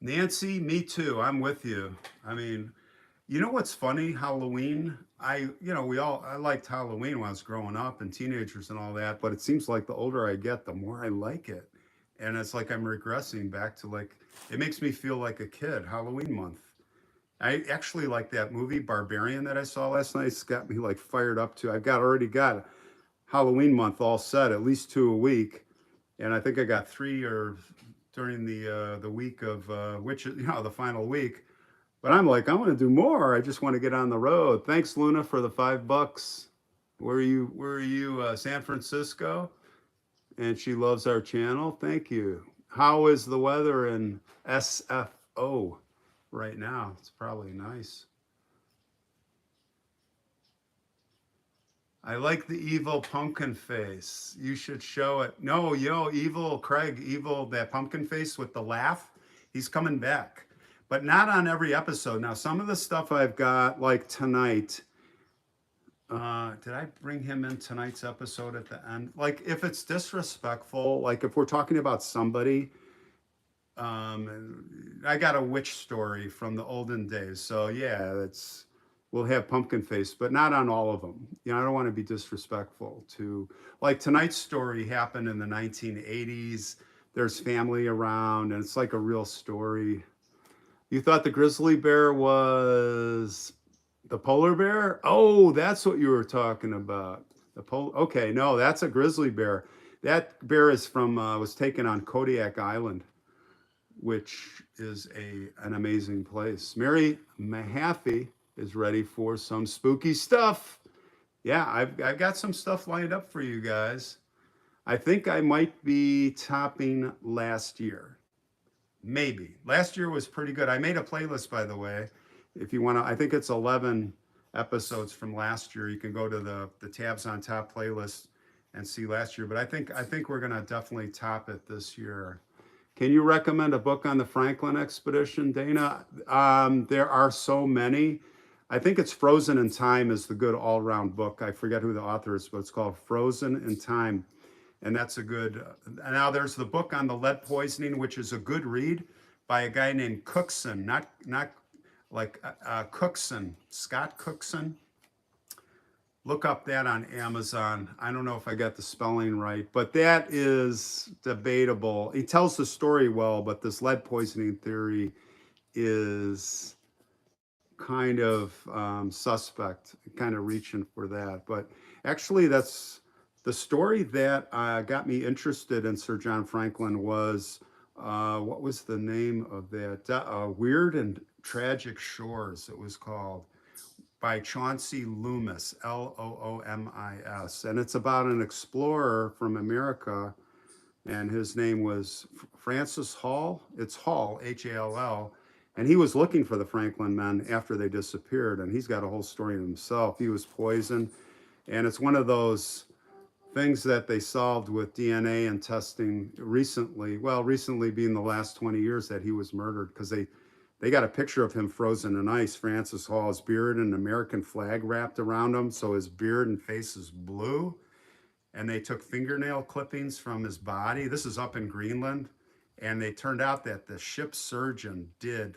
Nancy, me too. I'm with you. I mean, you know what's funny? Halloween. I liked Halloween when I was growing up and teenagers and all that, but it seems like the older I get, the more I like it. And it's like I'm regressing back to like, it makes me feel like a kid, Halloween month. I actually like that movie Barbarian that I saw last night. It's got me like fired up to. I've got already got Halloween month all set, at least two a week, and I think I got three or during the week of which the final week. But I'm like, I want to do more. I just want to get on the road. Thanks, Luna, for the $5. Where are you? Where are you? San Francisco, and she loves our channel. Thank you. How is the weather in SFO right now? It's probably nice. I like the evil pumpkin face. You should show it. No, evil Craig, evil, that pumpkin face with the laugh. He's coming back, but not on every episode. Now, some of the stuff I've got, like tonight, did I bring him in tonight's episode at the end? Like, if it's disrespectful, like if we're talking about somebody, I got a witch story from the olden days. So yeah, that's we'll have pumpkin face, but not on all of them. I don't want to be disrespectful to like tonight's story happened in the 1980s. There's family around, and it's like a real story. You thought the grizzly bear was the polar bear? Oh, that's what you were talking about. Okay, no, that's a grizzly bear. That bear is from was taken on Kodiak Island, which is an amazing place. Mary Mahaffey is ready for some spooky stuff. Yeah, I've got some stuff lined up for you guys. I think I might be topping last year. Maybe. Last year was pretty good. I made a playlist, by the way. If you want to, I think it's 11 episodes from last year. You can go to the tabs on top playlist and see last year. But I think we're gonna definitely top it this year. Can you recommend a book on the Franklin expedition, Dana? There are so many. I think it's Frozen in Time is the good all-round book. I forget who the author is, but it's called Frozen in Time. And that's a good. Now there's the book on the lead poisoning, which is a good read by a guy named Cookson, not like Cookson, Scott Cookson. Look up that on Amazon. I don't know if I got the spelling right, but that is debatable. He tells the story well, but this lead poisoning theory is kind of suspect, kind of reaching for that. But actually, that's the story that got me interested in Sir John Franklin was what was the name of that? Weird and Tragic Shores, it was called, by Chauncey Loomis, Loomis. And it's about an explorer from America, and his name was Francis Hall. It's Hall, Hall. And he was looking for the Franklin men after they disappeared, and he's got a whole story in himself. He was poisoned, and it's one of those things that they solved with DNA and testing recently. Well, recently being the last 20 years that he was murdered, because they got a picture of him frozen in ice. Francis Hall's beard and an American flag wrapped around him, so his beard and face is blue. And they took fingernail clippings from his body. This is up in Greenland. And they turned out that the ship's surgeon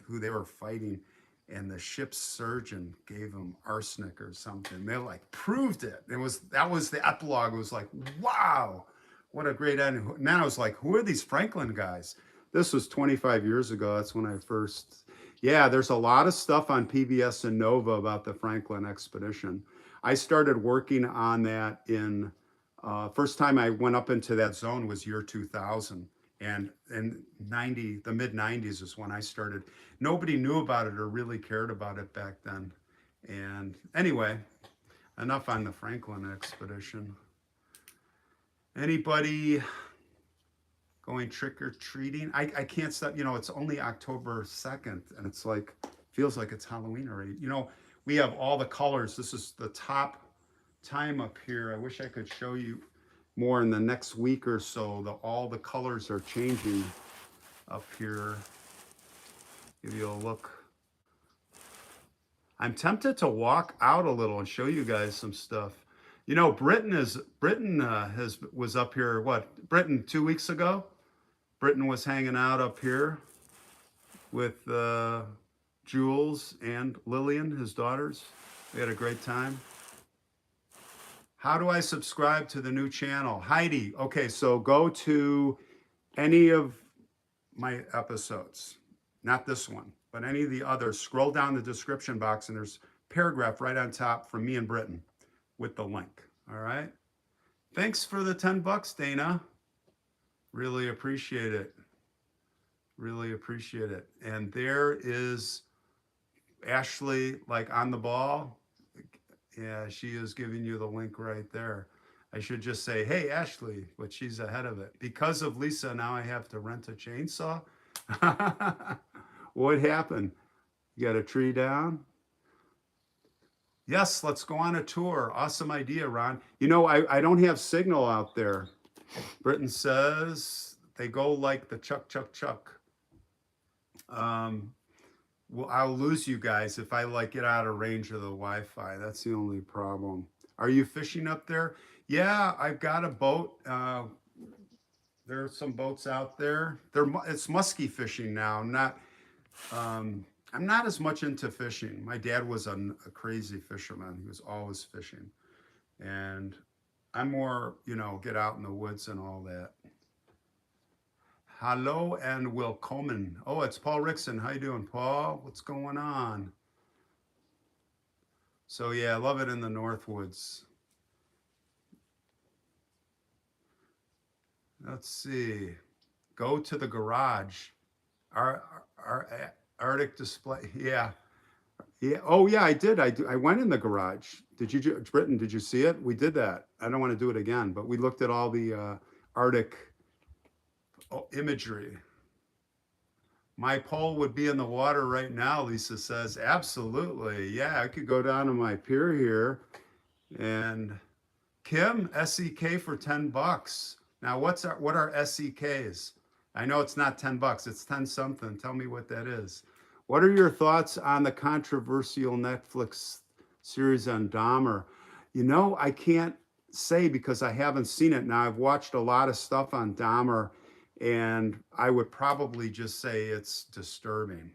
who they were fighting, and the ship's surgeon gave him arsenic or something. They like proved it. That was the epilogue. It was like, wow, what a great ending. And then I was like, who are these Franklin guys? This was 25 years ago. That's when I first. Yeah, there's a lot of stuff on PBS and Nova about the Franklin expedition. I started working on that first time I went up into that zone was year 2000. And in the mid 90s is when I started. Nobody knew about it or really cared about it back then. And anyway, enough on the Franklin expedition. Anybody going trick-or-treating? I can't stop, it's only October 2nd, and it's like, feels like it's Halloween already. We have all the colors. This is the top time up here. I wish I could show you more in the next week or so. All the colors are changing up here. Give you a look. I'm tempted to walk out a little and show you guys some stuff. Britain was up here. Britain 2 weeks ago? Britain was hanging out up here with Jules and Lillian, his daughters. We had a great time. How do I subscribe to the new channel? Heidi, okay, so go to any of my episodes, not this one, but any of the others. Scroll down the description box and there's a paragraph right on top from me and Britain with the link, all right? Thanks for the $10, Dana. Really appreciate it. Really appreciate it. And there is Ashley, like on the ball. Yeah, she is giving you the link right there. I should just say, hey, Ashley, but she's ahead of it. Because of Lisa, now I have to rent a chainsaw. What happened? You got a tree down? Yes, let's go on a tour. Awesome idea, Ron. I don't have signal out there. Britain says they go like the chuck, chuck, chuck. Well, I'll lose you guys if I get out of range of the Wi-Fi. That's the only problem. Are you fishing up there? Yeah, I've got a boat. There are some boats out there. It's musky fishing now. I'm not as much into fishing. My dad was a crazy fisherman. He was always fishing. And I'm more, get out in the woods and all that. Hello and welcome. Oh, it's Paul Rickson. How you doing, Paul? What's going on? So yeah, I love it in the Northwoods. Let's see. Go to the garage. Our Arctic display. Yeah. Yeah. Oh yeah, I did. I went in the garage. Did you, Britain? Did you see it? We did that. I don't want to do it again, but we looked at all the Arctic imagery. My pole would be in the water right now, Lisa says. Absolutely. Yeah, I could go down to my pier here. And Kim, SEK for $10. Now, what are SEKs? I know it's not $10. It's 10 something. Tell me what that is. What are your thoughts on the controversial Netflix series on Dahmer? I can't say because I haven't seen it. Now, I've watched a lot of stuff on Dahmer, and I would probably just say it's disturbing.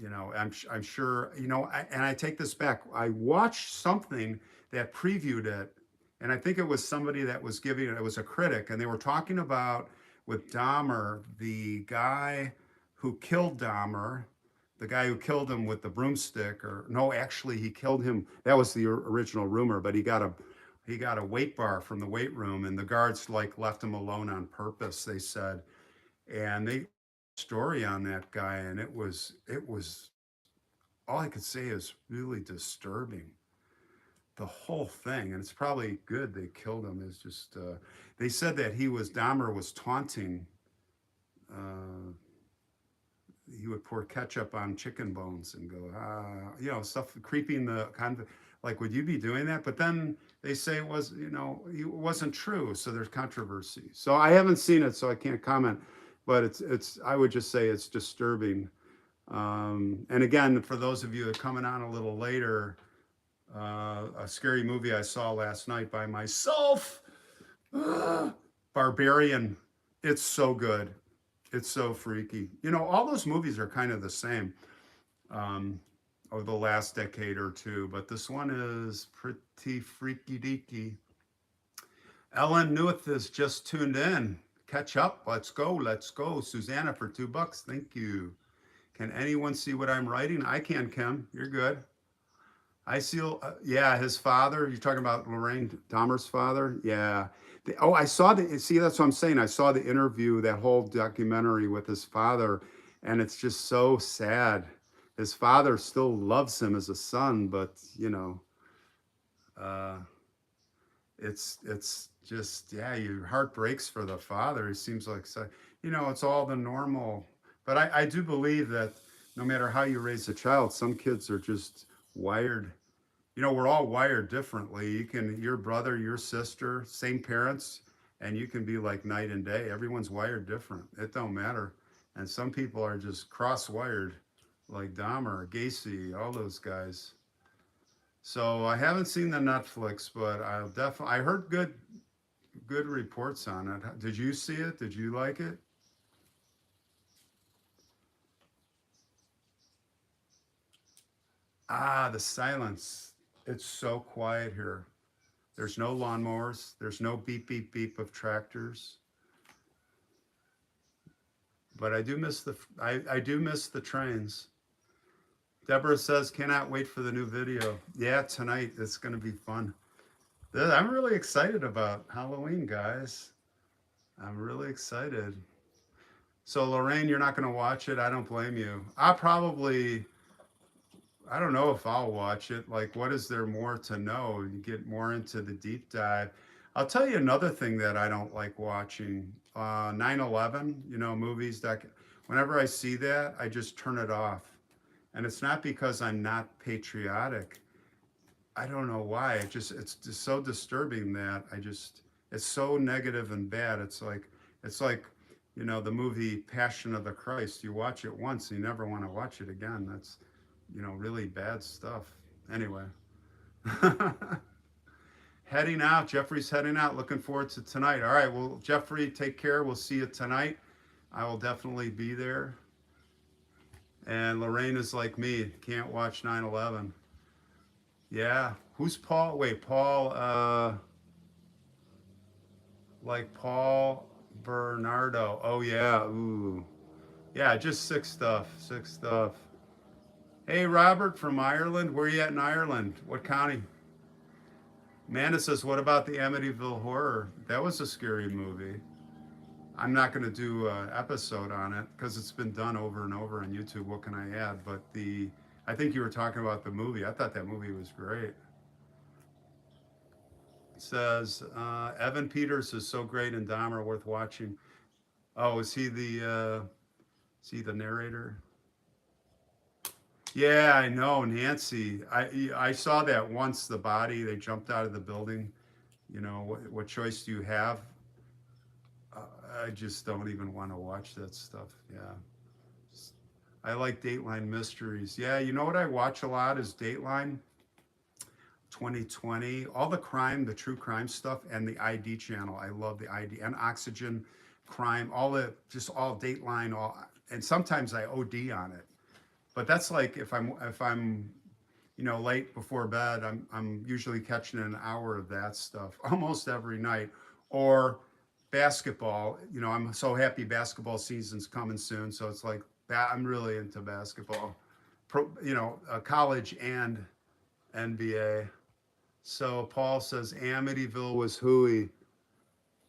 I'm sure, and I take this back. I watched something that previewed it, and I think it was somebody that was giving it, it was a critic, and they were talking about with Dahmer, the guy who killed Dahmer, the guy who killed him with the broomstick, or no, actually he killed him. That was the original rumor, but he got a weight bar from the weight room, and the guards left him alone on purpose, they said. And they story on that guy, and it was all I could say is really disturbing. The whole thing, and it's probably good they killed him, is just they said that Dahmer was taunting. He would pour ketchup on chicken bones and go, stuff creeping the convict. Would you be doing that? But then they say it wasn't true. So there's controversy. So I haven't seen it, so I can't comment. But I would just say it's disturbing. And again, for those of you that are coming on a little later, a scary movie I saw last night by myself, Barbarian. It's so good. It's so freaky. All those movies are kind of the same over the last decade or two, but this one is pretty freaky deaky. Ellen Newith is just tuned in. Catch up. Let's go. Susanna for $2. Thank you. Can anyone see what I'm writing? I can, Kim. You're good. I see, yeah, his father. You're talking about Lorraine Dahmer's father? Yeah. I saw see, that's what I'm saying. I saw the interview, that whole documentary with his father, and it's just so sad. His father still loves him as a son, but, Uh, it's just, yeah, your heart breaks for the father. He seems like, so, it's all the normal. But I do believe that no matter how you raise a child, some kids are just wired. We're all wired differently. Your brother, your sister, same parents, and you can be like night and day. Everyone's wired different. It don't matter. And some people are just cross-wired, like Dahmer, Gacy, all those guys. So I haven't seen the Netflix, but I'll definitely. I heard good reports on it. Did you see it? Did you like it? Ah, the silence. It's so quiet here. There's no lawnmowers. There's no beep beep beep of tractors. But I do miss the trains. Deborah says cannot wait for the new video. Yeah, tonight it's going to be fun. I'm really excited about Halloween, guys. I'm really excited. So Lorraine, you're not going to watch it. I don't blame you. I don't know if I'll watch it. Like, what is there more to know? You get more into the deep dive. I'll tell you another thing that I don't like watching. 9/11, movies that, whenever I see that, I just turn it off. And it's not because I'm not patriotic. I don't know why. It's just so disturbing that it's so negative and bad. It's like, the movie Passion of the Christ. You watch it once, and you never want to watch it again. That's, really bad stuff. Anyway, heading out. Jeffrey's heading out. Looking forward to tonight. All right. Well, Jeffrey, take care. We'll see you tonight. I will definitely be there. And Lorraine is like me. Can't watch 9/11. Yeah. Who's Paul? Wait, Paul, like Paul Bernardo. Oh, yeah. Ooh. Yeah, just sick stuff. Sick stuff. Hey, Robert from Ireland. Where are you at in Ireland? What county? Amanda says, what about the Amityville Horror? That was a scary movie. I'm not going to do an episode on it because it's been done over and over on YouTube. What can I add? But I think you were talking about the movie. I thought that movie was great. It says, Evan Peters is so great in Dahmer, worth watching. Oh, is he the narrator? Yeah, I know, Nancy. I saw that once. The body, they jumped out of the building. What choice do you have? Uh, I just don't even want to watch that stuff. Yeah, I like Dateline mysteries. Yeah, you know what I watch a lot is Dateline 2020, all the crime, the true crime stuff, and the ID channel. I love the ID and Oxygen crime, just all Dateline, and sometimes I OD on it. But that's like if I'm late before bed, I'm usually catching an hour of that stuff almost every night. Or basketball, I'm so happy basketball season's coming soon. So it's like I'm really into basketball, college and NBA. So Paul says Amityville was hooey.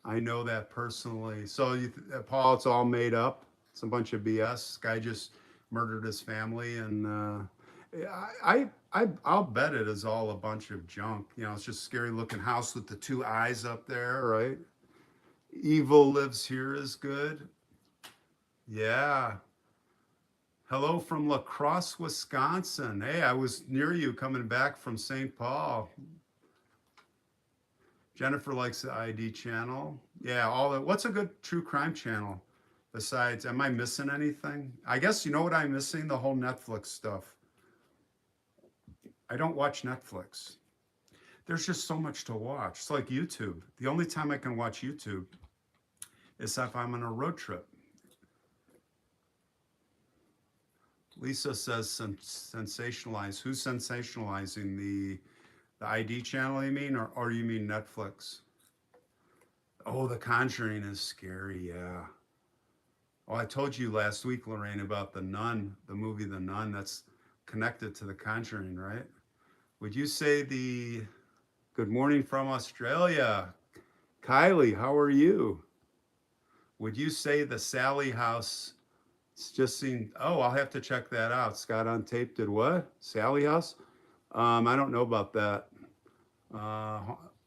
I know that personally. So Paul, it's all made up. It's a bunch of BS. Guy just murdered his family, and I'll bet it is all a bunch of junk. It's just scary looking house with the two eyes up there, right? Evil lives here is good. Yeah. Hello from La Crosse, Wisconsin. Hey, I was near you coming back from St. Paul. Jennifer likes the ID channel. Yeah, what's a good true crime channel besides, am I missing anything? I guess you know what I'm missing? The whole Netflix stuff. I don't watch Netflix. There's just so much to watch. It's like YouTube. The only time I can watch YouTube is if I'm on a road trip. Lisa says sensationalize. Who's sensationalizing the ID channel, you mean, or you mean Netflix? Oh, The Conjuring is scary, yeah. Oh, I told you last week, Lorraine, about The Nun, the movie The Nun. That's connected to The Conjuring, right? Would you say good morning from Australia? Kylie, how are you? Would you say the Sally House, it's just seen, oh, I'll have to check that out. Scott on Tape did what? Sally House? I don't know about that.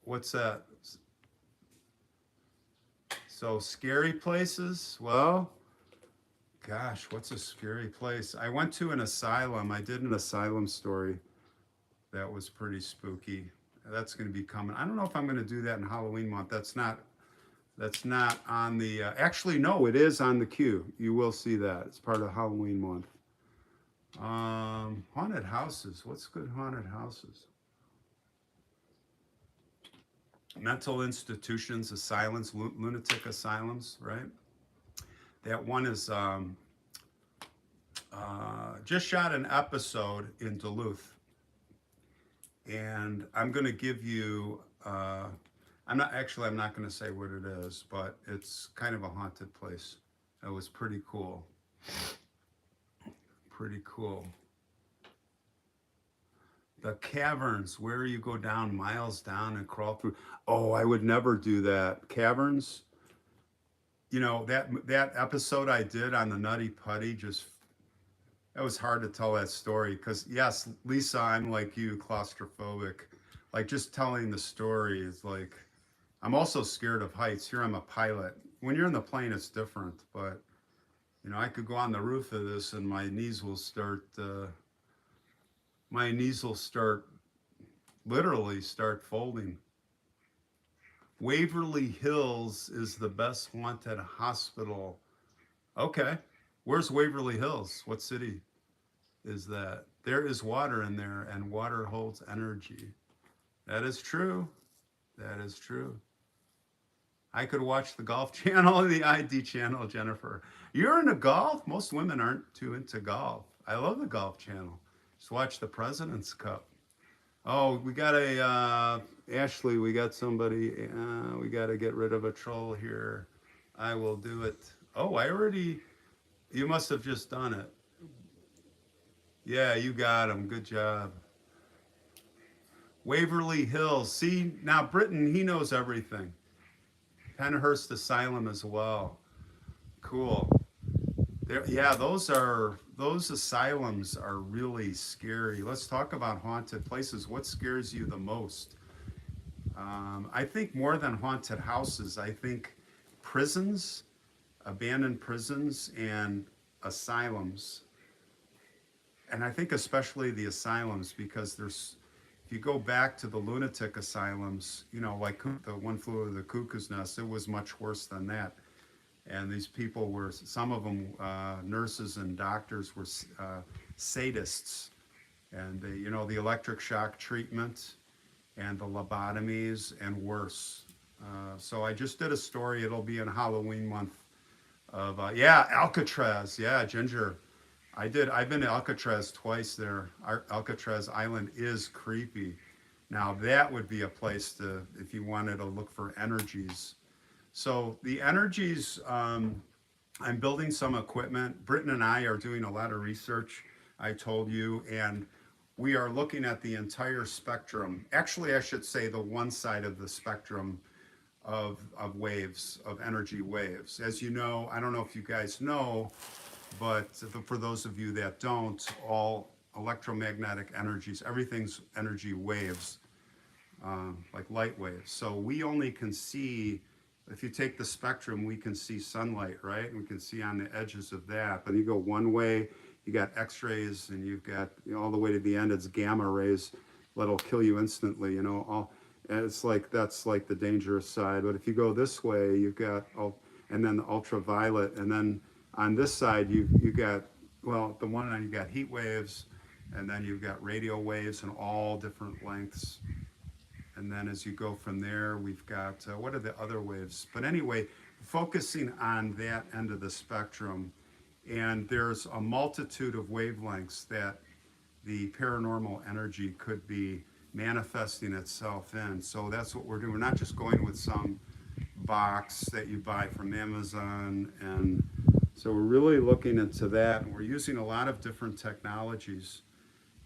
What's that? So scary places. Well, gosh, what's a scary place? I went to an asylum. I did an asylum story that was pretty spooky. That's going to be coming. I don't know if I'm going to do that in Halloween month. That's not on the. Actually, no, it is on the queue. You will see that. It's part of Halloween month. Haunted houses. What's good haunted houses? Mental institutions, asylums, lunatic asylums, right? That one is just shot an episode in Duluth, and I'm going to give you. I'm not going to say what it is, but it's kind of a haunted place. It was pretty cool. Pretty cool. The caverns where you go down miles down and crawl through. Oh, I would never do that. Caverns. That episode I did on the Nutty Putty, just it was hard to tell that story because yes, Lisa, I'm like you, claustrophobic. Like just telling the story is like I'm also scared of heights. Here I'm a pilot. When you're in the plane, it's different. But I could go on the roof of this and my knees will start. My knees will start literally start folding. Waverly Hills is the best haunted hospital. Okay. Where's Waverly Hills? What city is that? There is water in there, and water holds energy. That is true. That is true. I could watch the Golf Channel and the ID Channel, Jennifer. You're into golf? Most women aren't too into golf. I love the Golf Channel. Just watch the President's Cup. Oh, we got Ashley, we got somebody. We got to get rid of a troll here. I will do it. Oh, you must have just done it. Yeah, you got him. Good job. Waverly Hills. See, now Britton, he knows everything. Penhurst Asylum as well. Cool. Yeah, those asylums are really scary. Let's talk about haunted places. What scares you the most? I think more than haunted houses. I think prisons, abandoned prisons, and asylums. And I think especially the asylums because if you go back to the lunatic asylums, like the one flew over the cuckoo's nest, it was much worse than that. And these people were, some of them, nurses and doctors were sadists. And the electric shock treatment and the lobotomies and worse. So I just did a story. It'll be in Halloween month of, Alcatraz. Yeah, Ginger. I've been to Alcatraz twice there. Alcatraz Island is creepy. Now that would be a place if you wanted to look for energies. So the energies, I'm building some equipment. Britton and I are doing a lot of research, I told you, and we are looking at the entire spectrum. Actually, I should say the one side of the spectrum of waves, of energy waves. As you know, I don't know if you guys know, but for those of you that don't, all electromagnetic energies, everything's energy waves, like light waves. So we only can see, if you take the spectrum, we can see sunlight, right? And we can see on the edges of that. But you go one way, you got X-rays, and you've got all the way to the end, it's gamma rays that'll kill you instantly. And it's like that's like the dangerous side. But if you go this way, you've got and then the ultraviolet, and then on this side you got the one on you got heat waves, and then you've got radio waves in all different lengths. And then as you go from there, we've got, what are the other waves? But anyway, focusing on that end of the spectrum, and there's a multitude of wavelengths that the paranormal energy could be manifesting itself in. So that's what we're doing. We're not just going with some box that you buy from Amazon. And so we're really looking into that. And we're using a lot of different technologies.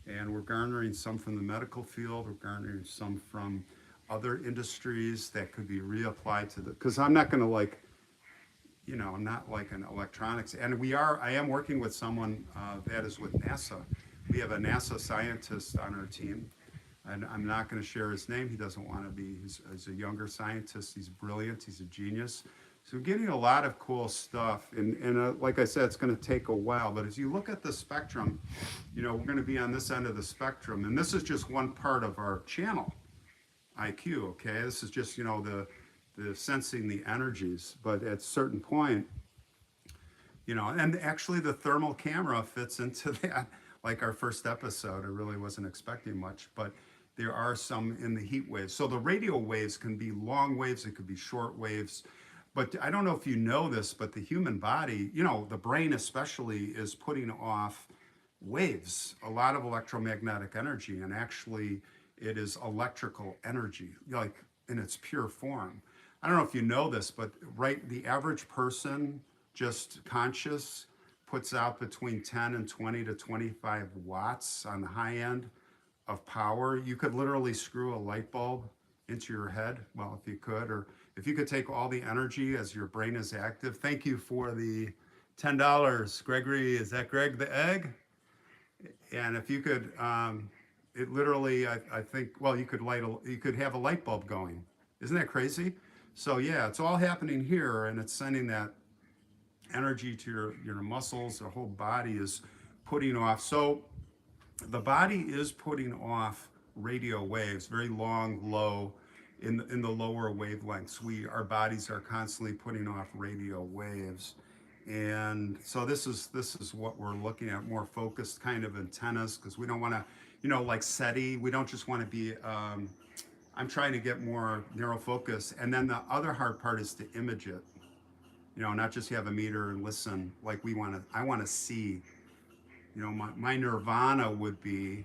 And we're garnering some from the medical field. We're garnering some from other industries that could be reapplied to because I'm not going to I'm not like an electronics. And I am working with someone that is with NASA. We have a NASA scientist on our team. And I'm not going to share his name. He doesn't want to be. He's a younger scientist. He's brilliant. He's a genius. So we're getting a lot of cool stuff. And like I said, it's going to take a while. But as you look at the spectrum, we're going to be on this end of the spectrum. And this is just one part of our channel, IQ, okay? This is just, the sensing the energies. But at a certain point, and actually the thermal camera fits into that, like our first episode. I really wasn't expecting much, but there are some in the heat waves. So the radio waves can be long waves, it could be short waves. But I don't know if you know this, but the human body, the brain especially, is putting off waves, a lot of electromagnetic energy, and actually it is electrical energy, like in its pure form. I don't know if you know this, but the average person, just conscious, puts out between 10 and 20 to 25 watts on the high end of power. You could literally screw a light bulb into your head. Well, if you could, or if you could take all the energy as your brain is active. Thank you for the $10. Gregory, is that Greg the Egg? And if you could, it literally, I think, well, you could have a light bulb going. Isn't that crazy? So yeah, it's all happening here, and it's sending that energy to your muscles. The whole body is putting off. So the body is putting off radio waves, very long, low, in the lower wavelengths. Our bodies are constantly putting off radio waves. And so this is what we're looking at, more focused kind of antennas, because we don't want to, like SETI, we don't just want to be, I'm trying to get more narrow focus. And then the other hard part is to image it, not just have a meter and listen. Like I want to see, my nirvana would be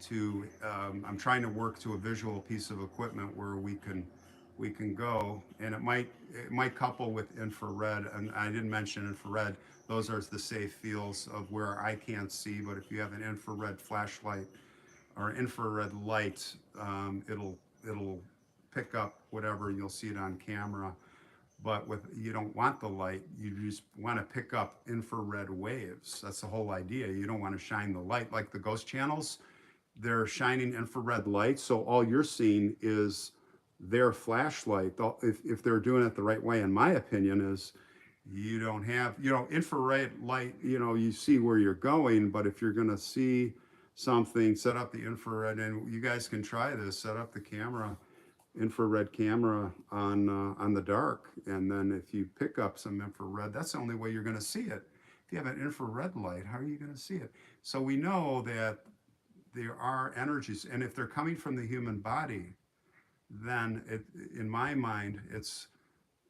to, I'm trying to work to a visual piece of equipment where we can go, and it might couple with infrared. And I didn't mention infrared. Those are the safe fields of where I can't see, but if you have an infrared flashlight or infrared light, it'll pick up whatever, and you'll see it on camera. But you don't want the light, you just want to pick up infrared waves. That's the whole idea. You don't want to shine the light like the ghost channels. They're shining infrared light, so all you're seeing is their flashlight. If they're doing it the right way, in my opinion, is you don't have, infrared light, you see where you're going, but if you're going to see something, set up the infrared, and you guys can try this, set up the infrared camera on the dark, and then if you pick up some infrared, that's the only way you're going to see it. If you have an infrared light, how are you going to see it? So we know that there are energies, and if they're coming from the human body, then in my mind, it's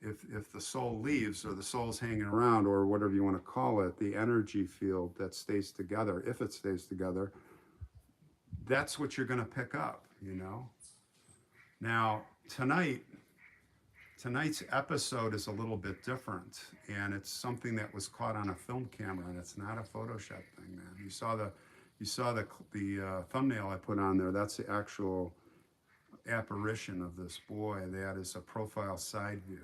if the soul leaves, or the soul's hanging around, or whatever you want to call it, the energy field that stays together, if it stays together, that's what you're going to pick up. Now tonight's episode is a little bit different, and it's something that was caught on a film camera, and it's not a Photoshop thing, man. You saw the thumbnail I put on there. That's the actual apparition of this boy. That is a profile side view.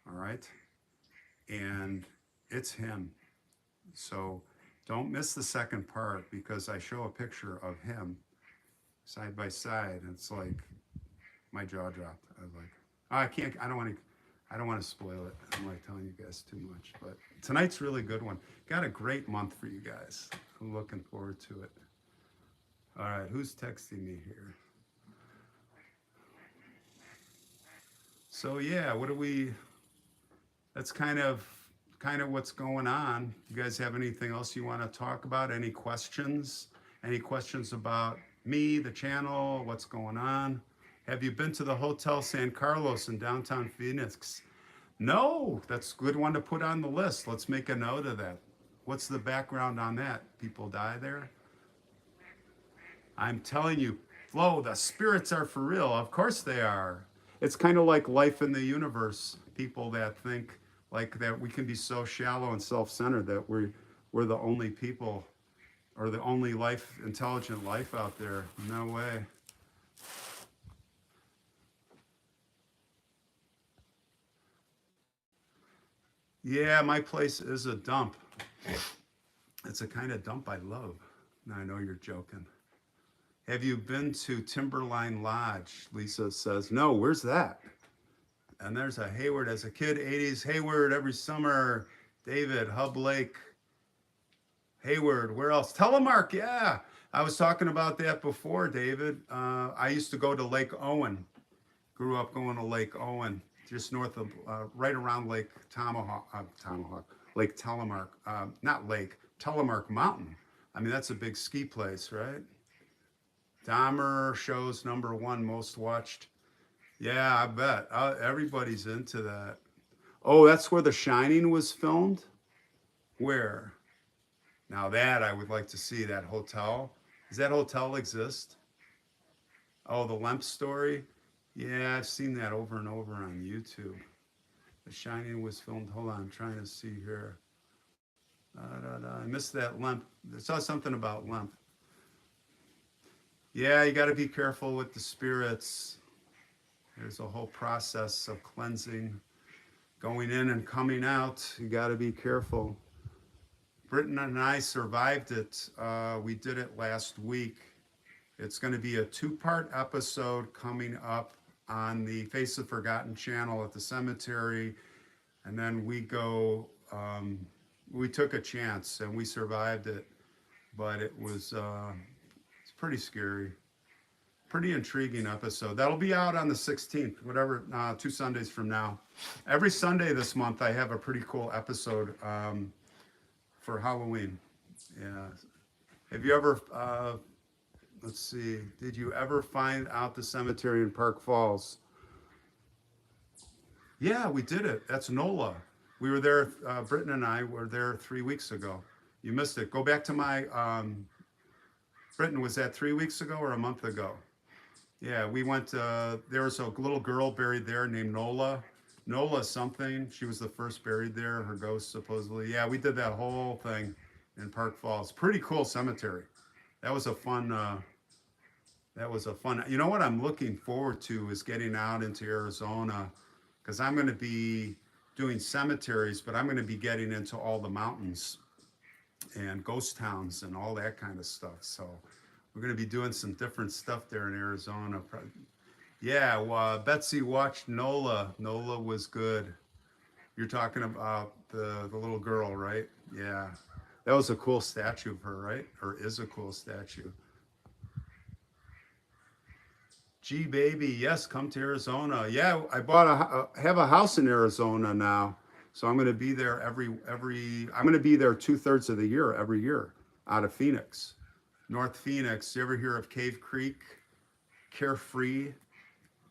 All right, and it's him. So don't miss the second part, because I show a picture of him side by side, and it's like my jaw dropped. I was like, oh, I don't want to spoil it. I'm like telling you guys too much, but tonight's really good one. Got a great month for you guys. I'm looking forward to it. All right, who's texting me here? So yeah, that's kind of what's going on. You guys have anything else you want to talk about? Any questions? Any questions about me, the channel, what's going on? Have you been to the Hotel San Carlos in downtown Phoenix? No, that's a good one to put on the list. Let's make a note of that. What's the background on that? People die there? I'm telling you, Flo, the spirits are for real. Of course they are. It's kind of like life in the universe. People that think like that we can be so shallow and self-centered that we're the only people, or the only intelligent life out there. No way. Yeah, my place is a dump. It's a kind of dump I love. Now I know you're joking. Have you been to Timberline Lodge? Lisa says, no, where's that? And there's a Hayward as a kid, 80s Hayward every summer. David, Hub Lake, Hayward, where else? Telemark, yeah. I was talking about that before, David. I used to go to Lake Owen. Grew up going to Lake Owen, just north of, right around Lake Lake Telemark, not Lake, Telemark Mountain. I mean, that's a big ski place, right? Dahmer shows #1 most watched. Yeah, I bet. Everybody's into that. Oh, that's where The Shining was filmed? Where? Now that I would like to see that hotel. Does that hotel exist? Oh, the Lemp story? Yeah, I've seen that over and over on YouTube. The Shining was filmed. Hold on, I'm trying to see here. I missed that Lemp. I saw something about Lemp. Yeah, you got to be careful with the spirits. There's a whole process of cleansing, going in and coming out. You got to be careful. Britton and I survived it. We did it last week. It's going to be a 2-part episode coming up on the Face of Forgotten channel at the cemetery. And then we go, we took a chance and we survived it. But it was it's pretty scary. Pretty intriguing episode. That'll be out on the 16th, whatever, 2 Sundays from now. Every Sunday this month, I have a pretty cool episode for Halloween. Yeah. Have you ever, let's see, did you ever find out the cemetery in Park Falls? Yeah, we did it. That's NOLA. We were there, Britton and I were there 3 weeks ago. You missed it. Go back to my, Britton, was that 3 weeks ago or a month ago? Yeah, we went, there was a little girl buried there named Nola. Nola something. She was the first buried there, her ghost supposedly. Yeah, we did that whole thing in Park Falls. Pretty cool cemetery. That was a fun, you know what I'm looking forward to is getting out into Arizona, because I'm going to be doing cemeteries, but I'm going to be getting into all the mountains and ghost towns and all that kind of stuff. So we're going to be doing some different stuff there in Arizona. Yeah, well, Betsy watched NOLA. NOLA was good. You're talking about the little girl, right? Yeah. That was a cool statue of her, right? Or is a cool statue. Gee, baby, yes, come to Arizona. Yeah, I bought have a house in Arizona now. So I'm going to be there I'm going to be there 2/3 of the year, every year, out of Phoenix. North Phoenix. You ever hear of Cave Creek? Carefree,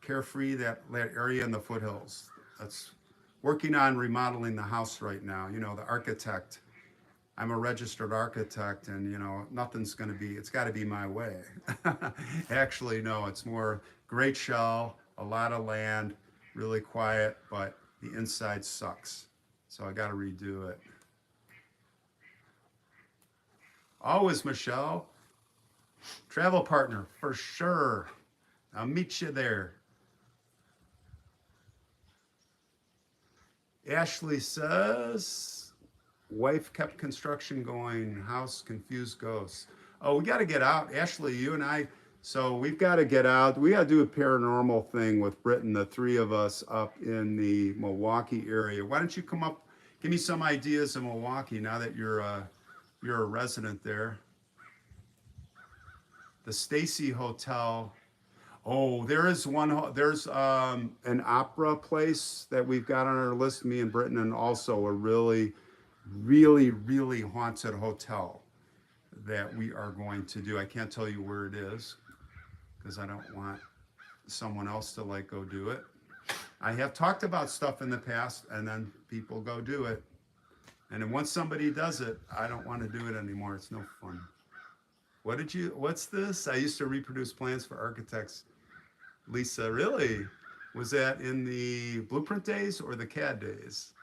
that area in the foothills. That's working on remodeling the house right now. You know, the architect. I'm a registered architect, and you know, nothing's going to be. It's got to be my way. Actually, no. It's more great shell, a lot of land, really quiet, but the inside sucks. So I got to redo it. Always, Michelle. Travel partner, for sure. I'll meet you there. Ashley says, wife kept construction going, house confused ghosts. Oh, we got to get out. Ashley, you and I, so we've got to get out. We got to do a paranormal thing with Britton, the 3 of us up in the Milwaukee area. Why don't you come up, give me some ideas in Milwaukee now that you're a resident there. The Stacy Hotel. Oh, there is one. There's an opera place that we've got on our list, me and Britton, and also a really, really, really haunted hotel that we are going to do. I can't tell you where it is because I don't want someone else to like go do it. I have talked about stuff in the past, and then people go do it. And then once somebody does it, I don't want to do it anymore. It's no fun. What's this? I used to reproduce plans for architects. Lisa, really? Was that in the blueprint days or the CAD days?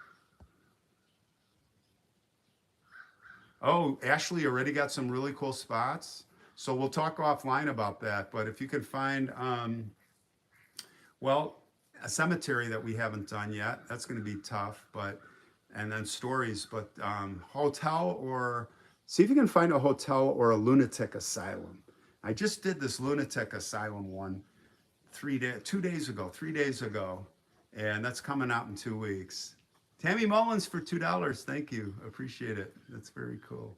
Oh, Ashley already got some really cool spots. So we'll talk offline about that. But if you could find, well, a cemetery that we haven't done yet, that's going to be tough. And then stories, but hotel, or see if you can find a hotel or a lunatic asylum. I just did this lunatic asylum one 2 days ago, 3 days ago, and that's coming out in 2 weeks. Tammy Mullins for $2. Thank you. Appreciate it. That's very cool.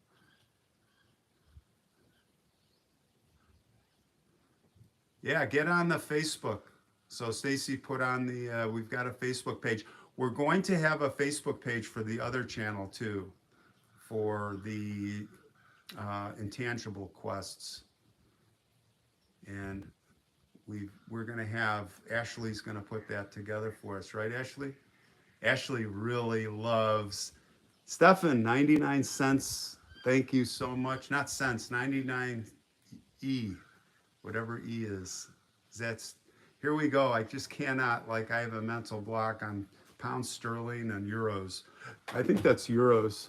Yeah, get on the Facebook. So Stacy put on the, we've got a Facebook page. We're going to have a Facebook page for the other channel too, for the intangible quests. And we're going to have, Ashley's going to put that together for us, right, Ashley? Ashley really loves, Stefan, 99 cents. Thank you so much. Not cents, 99 E, whatever E is. That's, here we go. I just cannot, like, I have a mental block on pounds sterling and euros. I think that's euros.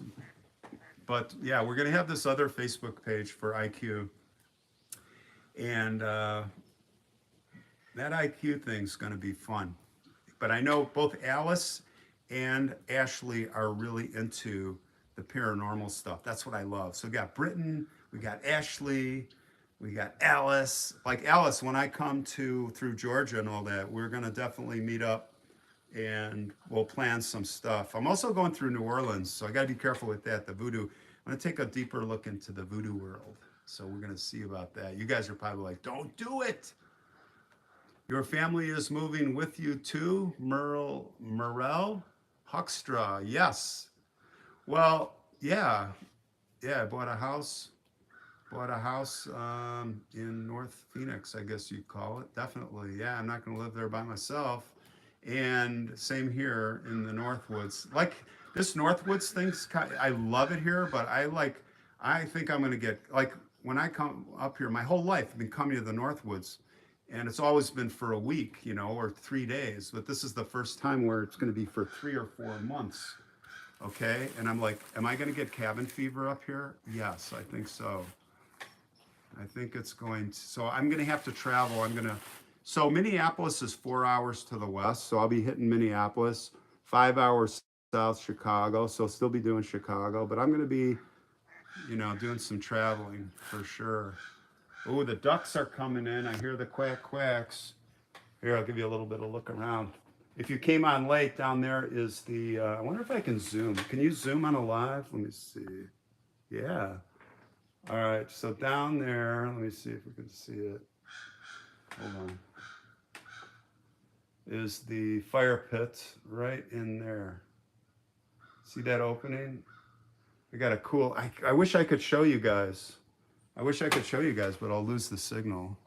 But yeah, we're going to have this other Facebook page for IQ. And that IQ thing's going to be fun. But I know both Alice and Ashley are really into the paranormal stuff. That's what I love. So we got Britton, we got Ashley, we got Alice. Like Alice, when I come through Georgia and all that, we're going to definitely meet up and we'll plan some stuff. I'm also going through New Orleans, so I got to be careful with that, the voodoo. I'm going to take a deeper look into the voodoo world. So we're going to see about that. You guys are probably like, don't do it. Your family is moving with you too, Merle Huckstra. Yes. Well, yeah. Yeah, I bought a house. Bought a house in North Phoenix, I guess you'd call it. Definitely. Yeah, I'm not going to live there by myself. And same here in the Northwoods. Like this Northwoods thing's, I love it here, but I think I'm going to get, like, when I come up here, my whole life I've been coming to the Northwoods, and it's always been for a week, or 3 days. But this is the first time where it's going to be for 3 or 4 months. Okay. And I'm like, am I going to get cabin fever up here? Yes, I think so. I think it's going to, so I'm going to have to travel. So Minneapolis is 4 hours to the west. So I'll be hitting Minneapolis, 5 hours south Chicago. So I'll still be doing Chicago, but I'm going to be, doing some traveling for sure. Oh, the ducks are coming in. I hear the quacks. Here, I'll give you a little bit of look around. If you came on late, down there is the, I wonder if I can zoom. Can you zoom on a live? Let me see. Yeah. All right, so down there, let me see if we can see it. Hold on. Is the fire pit right in there. See that opening? I got a cool, I wish I could show you guys. But I'll lose the signal.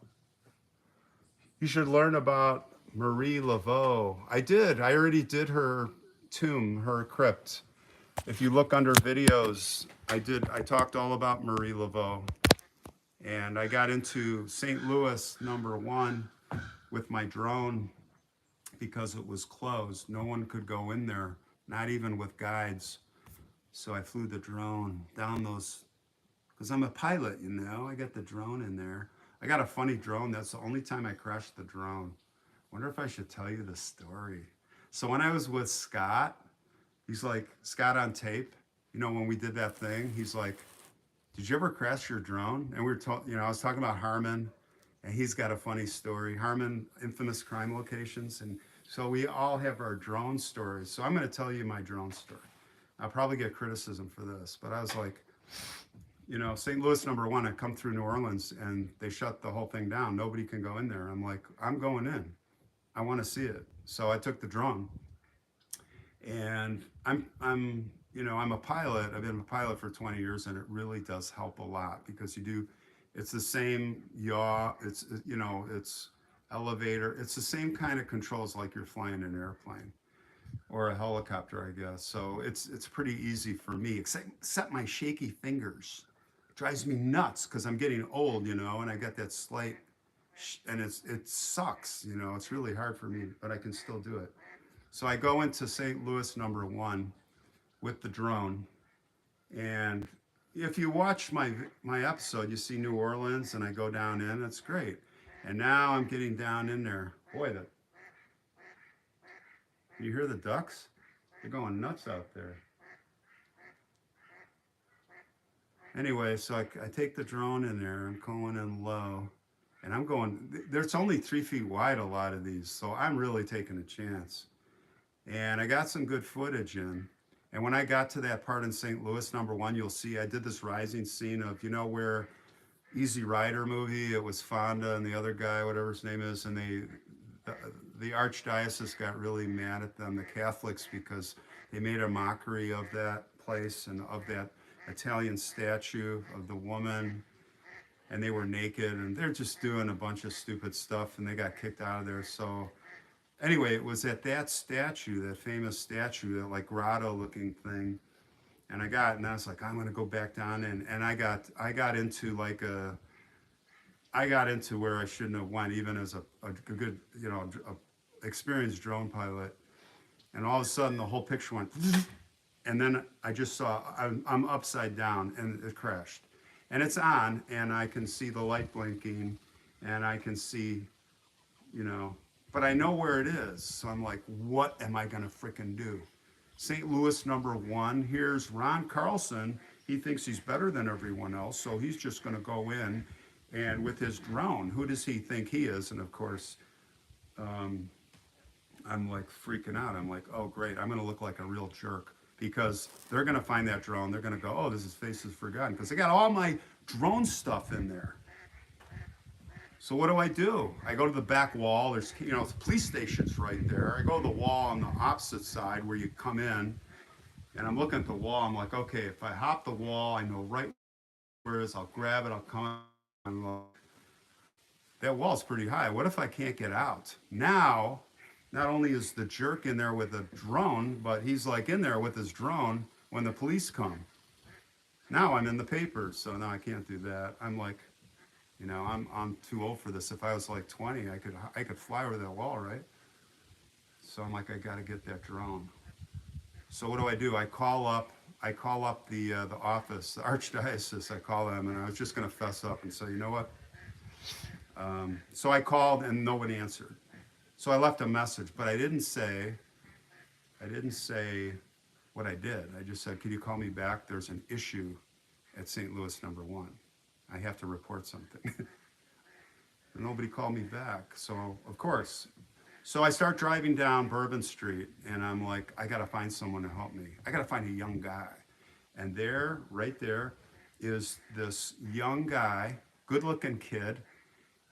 You should learn about Marie Laveau. I already did her tomb, her crypt. If you look under videos, I talked all about Marie Laveau. And I got into St. Louis #1 with my drone because it was closed. No one could go in there, not even with guides. So I flew the drone down those, because I'm a pilot, I got the drone in there. I got a funny drone. That's the only time I crashed the drone. Wonder if I should tell you the story. So when I was with Scott, he's like, Scott on tape, when we did that thing, he's like, did you ever crash your drone? And we were I was talking about Harmon, and he's got a funny story. Harmon, infamous crime locations. And so we all have our drone stories. So I'm going to tell you my drone story. I'll probably get criticism for this, but I was like, St. Louis #1, I come through New Orleans and they shut the whole thing down. Nobody can go in there. I'm like, I'm going in. I want to see it. So I took the drone, and I'm a pilot. I've been a pilot for 20 years, and it really does help a lot because it's the same yaw, it's elevator, it's the same kind of controls like you're flying an airplane or a helicopter, I guess. So it's pretty easy for me, except my shaky fingers. It drives me nuts because I'm getting old, and I got that slight, and it sucks, it's really hard for me, but I can still do it. So I go into St. Louis #1 with the drone, and if you watch my episode, you see New Orleans, and I go down in. It's great. And now I'm getting down in there. Boy, you hear the ducks? They're going nuts out there. Anyway, so I take the drone in there. I'm going in low, and I'm going. There's only 3 feet wide. A lot of these, so I'm really taking a chance. And I got some good footage in. And when I got to that part in St. Louis, number one, you'll see I did this rising scene of, where Easy Rider movie, it was Fonda and the other guy, whatever his name is, and the archdiocese got really mad at them, the Catholics, because they made a mockery of that place and of that Italian statue of the woman, and they were naked, and they're just doing a bunch of stupid stuff, and they got kicked out of there. So anyway, it was at that statue, that famous statue, that like grotto looking thing. And I was like, I'm gonna go back down, and I got into like I got into where I shouldn't have went, even as a good, experienced drone pilot. And all of a sudden, the whole picture went, and then I just saw I'm upside down, and it crashed, and it's on, and I can see the light blinking, and I can see, you know, but I know where it is. So I'm like, what am I gonna frickin' do? St. Louis number one. Here's Ron Carlson. He thinks he's better than everyone else, so he's just gonna go in and with his drone. Who does he think he is? And of course, I'm like freaking out. I'm like, oh great, I'm gonna look like a real jerk because they're gonna find that drone. They're gonna go, oh, this is Faces Forgotten, because they got all my drone stuff in there. So what do? I go to the back wall. There's, the police station's right there. I go to the wall on the opposite side where you come in, and I'm looking at the wall. I'm like, okay, if I hop the wall, I know right where it is. I'll grab it. I'll come. I'm like, that wall's pretty high. What if I can't get out? Now, not only is the jerk in there with a drone, but he's like in there with his drone when the police come. Now I'm in the papers, so now I can't do that. I'm like, I'm too old for this. If I was like 20, I could fly over that wall, right? So I'm like, I got to get that drone. So what do? I call up the office, the archdiocese. I call them, and I was just going to fess up and say, you know what? So I called, and no one answered. So I left a message, but I didn't say what I did. I just said, could you call me back? There's an issue at St. Louis number one. I have to report something. And nobody called me back. So, of course. So I start driving down Bourbon Street, and I'm like, I got to find someone to help me. I got to find a young guy. And there, right there, is this young guy, good looking kid.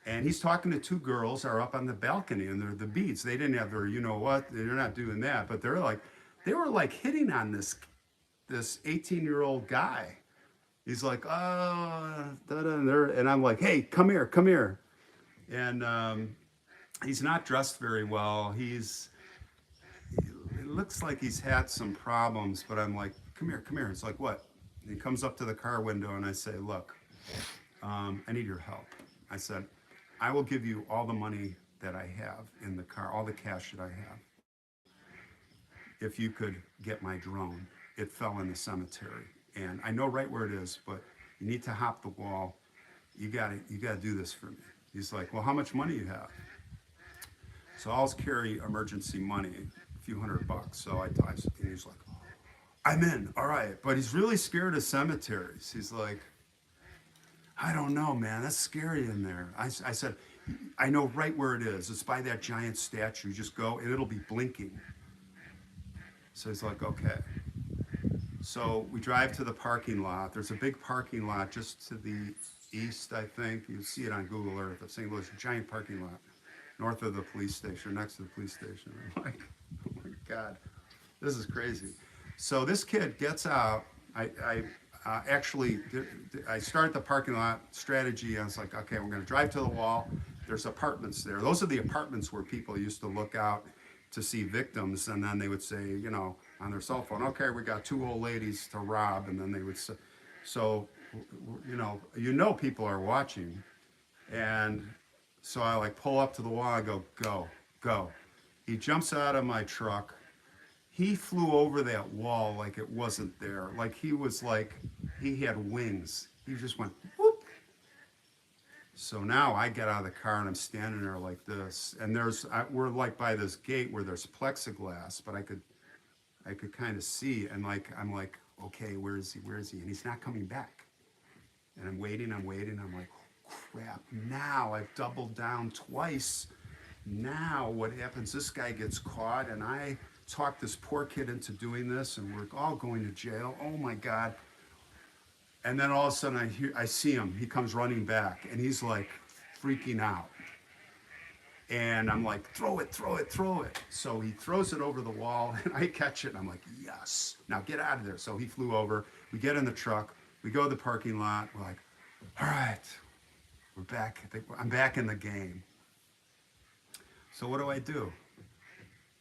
And he's talking to two girls that are up on the balcony, and they're the beats. They didn't have their, they're not doing that. But they were like hitting on this 18-year-old guy. He's like, and I'm like, hey, come here, come here. And he's not dressed very well. It looks like he's had some problems, but I'm like, come here, come here. It's like, what? And he comes up to the car window, and I say, look, I need your help. I said, I will give you all the money that I have in the car, all the cash that I have, if you could get my drone. It fell in the cemetery, and I know right where it is, but you need to hop the wall. You gotta do this for me. He's like, well, how much money you have? So I'll carry emergency money, a few $100. So and he's like, I'm in, all right. But he's really scared of cemeteries. He's like, I don't know, man, that's scary in there. I said, I know right where it is. It's by that giant statue. You just go, and it'll be blinking. So he's like, okay. So we drive to the parking lot. There's a big parking lot just to the east, I think. You see it on Google Earth of St. Louis, a giant parking lot north of the police station, next to the police station. I'm like, oh my God, this is crazy. So this kid gets out. I start the parking lot strategy. I was like, okay, we're going to drive to the wall. There's apartments there. Those are the apartments where people used to look out to see victims, and then they would say, on their cell phone, okay, we got two old ladies to rob, and then they would say, so, people are watching, and so I like pull up to the wall. I go, go. He jumps out of my truck. He flew over that wall like it wasn't there. Like he had wings. He just went whoop. So now I get out of the car and I'm standing there like this. And we're like by this gate where there's plexiglass, but I could kind of see. And I'm like, okay, where is he? Where is he? And he's not coming back. And I'm waiting. I'm like, crap, now I've doubled down twice. Now what happens? This guy gets caught, and I talked this poor kid into doing this, and we're all going to jail. Oh my God. And then all of a sudden I see him. He comes running back, and he's like freaking out. And I'm like, throw it, throw it, throw it. So he throws it over the wall, and I catch it, and I'm like, yes. Now get out of there. So he flew over. We get in the truck. We go to the parking lot. We're like, all right, we're back. I'm back in the game. So what do I do?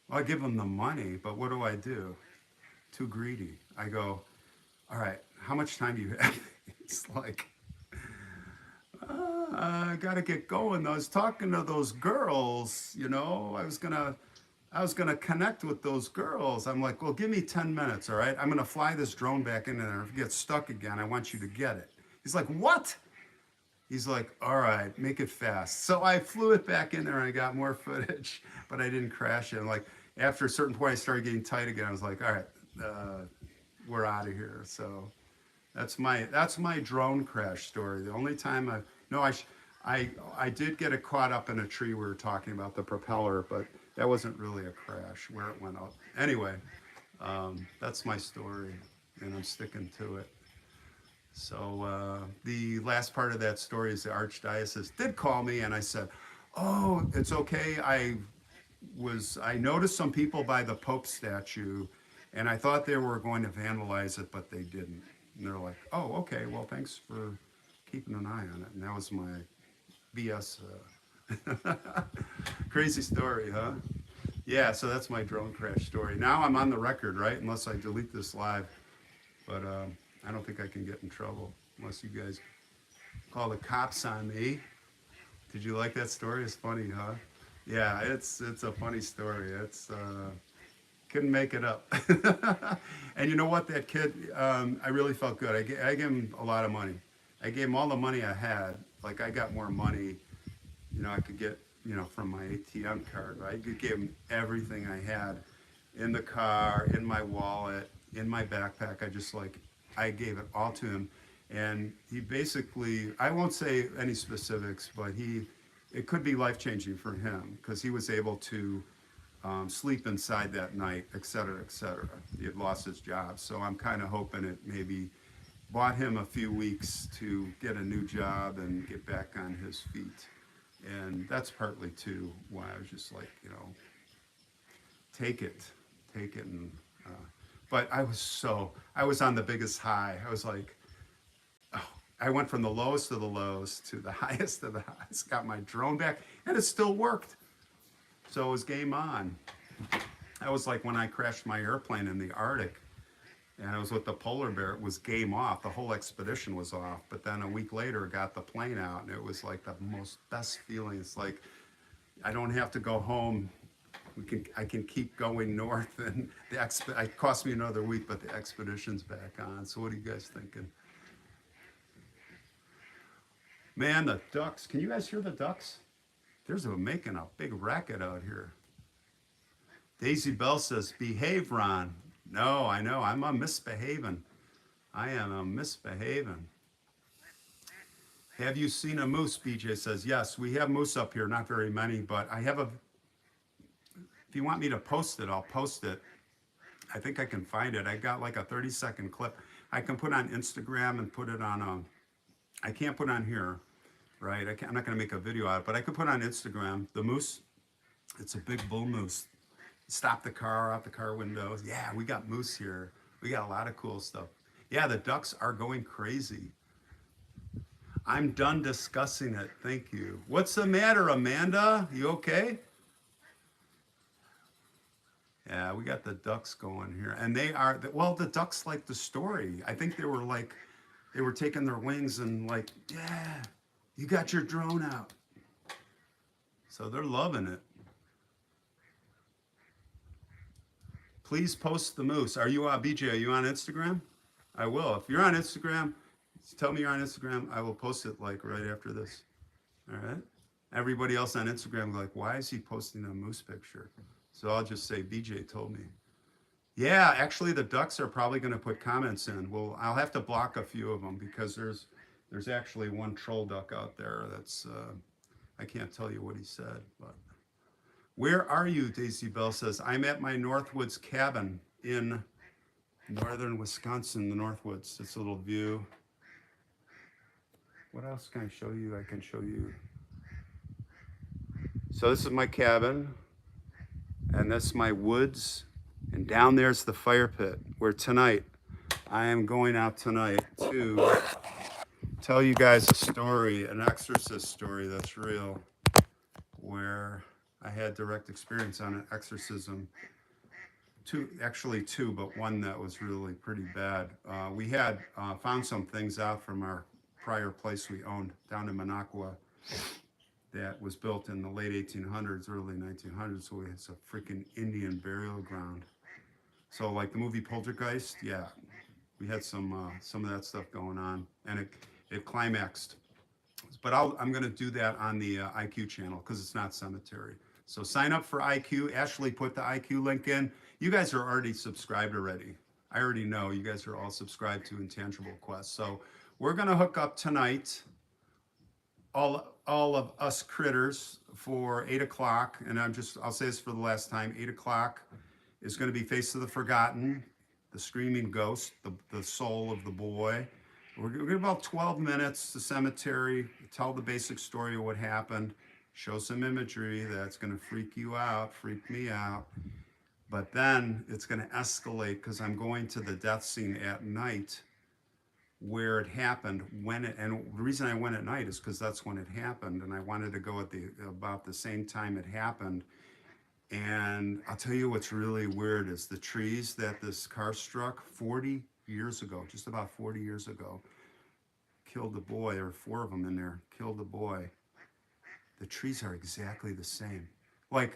Well, I give him the money, but what do? Too greedy. I go, all right, how much time do you have? It's like, I gotta get going. I was talking to those girls, I was gonna connect with those girls. I'm like, well, give me 10 minutes, all right? I'm gonna fly this drone back in there. If it gets stuck again, I want you to get it. He's like, what? He's like, all right, make it fast. So I flew it back in there and I got more footage, but I didn't crash it. And like after a certain point, I started getting tight again. I was like, all right, we're out of here. So that's my drone crash story. The only time I did get it caught up in a tree. We were talking about the propeller, but that wasn't really a crash where it went up. Anyway, that's my story, and I'm sticking to it. So the last part of that story is the archdiocese did call me, and I said, "Oh, it's okay. I noticed some people by the Pope statue, and I thought they were going to vandalize it, but they didn't." And they're like, "Oh, okay. Well, thanks for keeping an eye on it." And that was my BS. Crazy story, huh? Yeah. So that's my drone crash story. Now I'm on the record, right? Unless I delete this live, but. I don't think I can get in trouble unless you guys call the cops on me. Did you like that story? It's funny, huh? Yeah, it's a funny story. It's couldn't make it up. And you know what? That kid, I really felt good. I gave him a lot of money. I gave him all the money I had. Like I got more money, I could get, from my ATM card. I gave him everything I had in the car, in my wallet, in my backpack. I gave it all to him, and he basically, I won't say any specifics, but it could be life-changing for him because he was able to sleep inside that night, et cetera, et cetera. He had lost his job, so I'm kind of hoping it maybe bought him a few weeks to get a new job and get back on his feet. And that's partly too why I was just like, take it, and but I was on the biggest high. I was like, oh, I went from the lowest of the lows to the highest of the highs, got my drone back, and it still worked. So it was game on. That was like when I crashed my airplane in the Arctic, and I was with the polar bear. It was game off. The whole expedition was off. But then a week later, got the plane out, and it was like the best feeling. It's like I don't have to go home. I can keep going north, and it cost me another week, but the expedition's back on. So what are you guys thinking? Man, the ducks. Can you guys hear the ducks? They're making a big racket out here. Daisy Bell says, behave, Ron. No, I know. I'm a misbehaving. I am a misbehaving. Have you seen a moose? BJ says, yes, we have moose up here. Not very many, but I have if you want me to post it, I'll post it. I think I can find it. I got like a 30-second clip. I can put on Instagram and put it on, I can't put on here, right? I'm not gonna make a video out of it, but I could put on Instagram. The moose, it's a big bull moose. Stop the car, out the car windows. Yeah, we got moose here. We got a lot of cool stuff. Yeah, the ducks are going crazy. I'm done discussing it, thank you. What's the matter, Amanda? You okay? Yeah, we got the ducks going here. And the ducks like the story. I think they were taking their wings and like, yeah, you got your drone out. So they're loving it. Please post the moose. Are you, BJ, are you on Instagram? I will. If you're on Instagram, tell me you're on Instagram. I will post it like right after this. All right? Everybody else on Instagram will be like, why is he posting a moose picture? So I'll just say, BJ told me. Yeah, actually the ducks are probably going to put comments in. Well, I'll have to block a few of them because there's There's actually one troll duck out there that's, I can't tell you what he said, but. Where are you? Daisy Bell says, I'm at my Northwoods cabin in northern Wisconsin, the Northwoods. It's a little view. What else can I show you? I can show you. So this is my cabin, and that's my woods, and down there's the fire pit, where tonight, I am going out tonight to tell you guys a story, an exorcist story that's real, where I had direct experience on an exorcism. Actually two, but one that was really pretty bad. We had found some things out from our prior place we owned down in Minocqua that was built in the late 1800s, early 1900s. So it's a freaking Indian burial ground. So like the movie Poltergeist, yeah, we had some of that stuff going on, and it climaxed. But I'm going to do that on the IQ channel because it's not cemetery. So sign up for IQ. Ashley put the IQ link in. You guys are already subscribed already. I already know you guys are all subscribed to Intangible Quest. So we're going to hook up tonight, all of us critters, for 8 o'clock. And I'll say this for the last time. 8 o'clock is going to be Face of the Forgotten, the screaming ghost, the soul of the boy. We're going to about 12 minutes to cemetery, tell the basic story of what happened, show some imagery that's going to freak you out, freak me out. But then it's going to escalate because I'm going to the death scene at night where it happened, and the reason I went at night is because that's when it happened, and I wanted to go at about the same time it happened. And I'll tell you what's really weird is the trees that this car struck 40 years ago, just about 40 years ago, killed the boy. There were 4 of them in there, killed the boy. The trees are exactly the same. Like,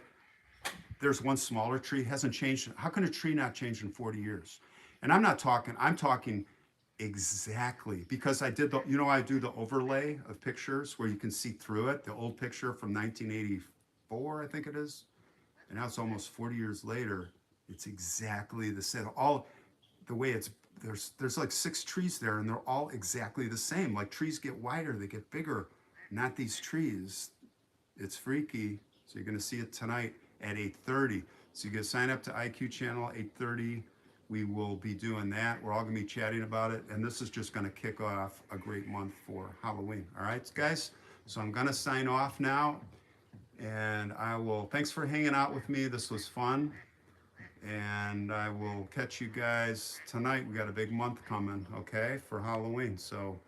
there's one smaller tree, hasn't changed. How can a tree not change in 40 years? And I'm talking exactly, because I did I do the overlay of pictures where you can see through it, the old picture from 1984, I think it is. And now it's almost 40 years later. It's exactly the same. All the way there's like 6 trees there, and they're all exactly the same. Like, trees get wider, they get bigger. Not these trees. It's freaky. So you're going to see it tonight at 8:30. So you can sign up to IQ channel 8:30. We will be doing that. We're all going to be chatting about it. And this is just going to kick off a great month for Halloween. All right, guys? So I'm going to sign off now. And thanks for hanging out with me. This was fun. And I will catch you guys tonight. We got a big month coming, okay, for Halloween. So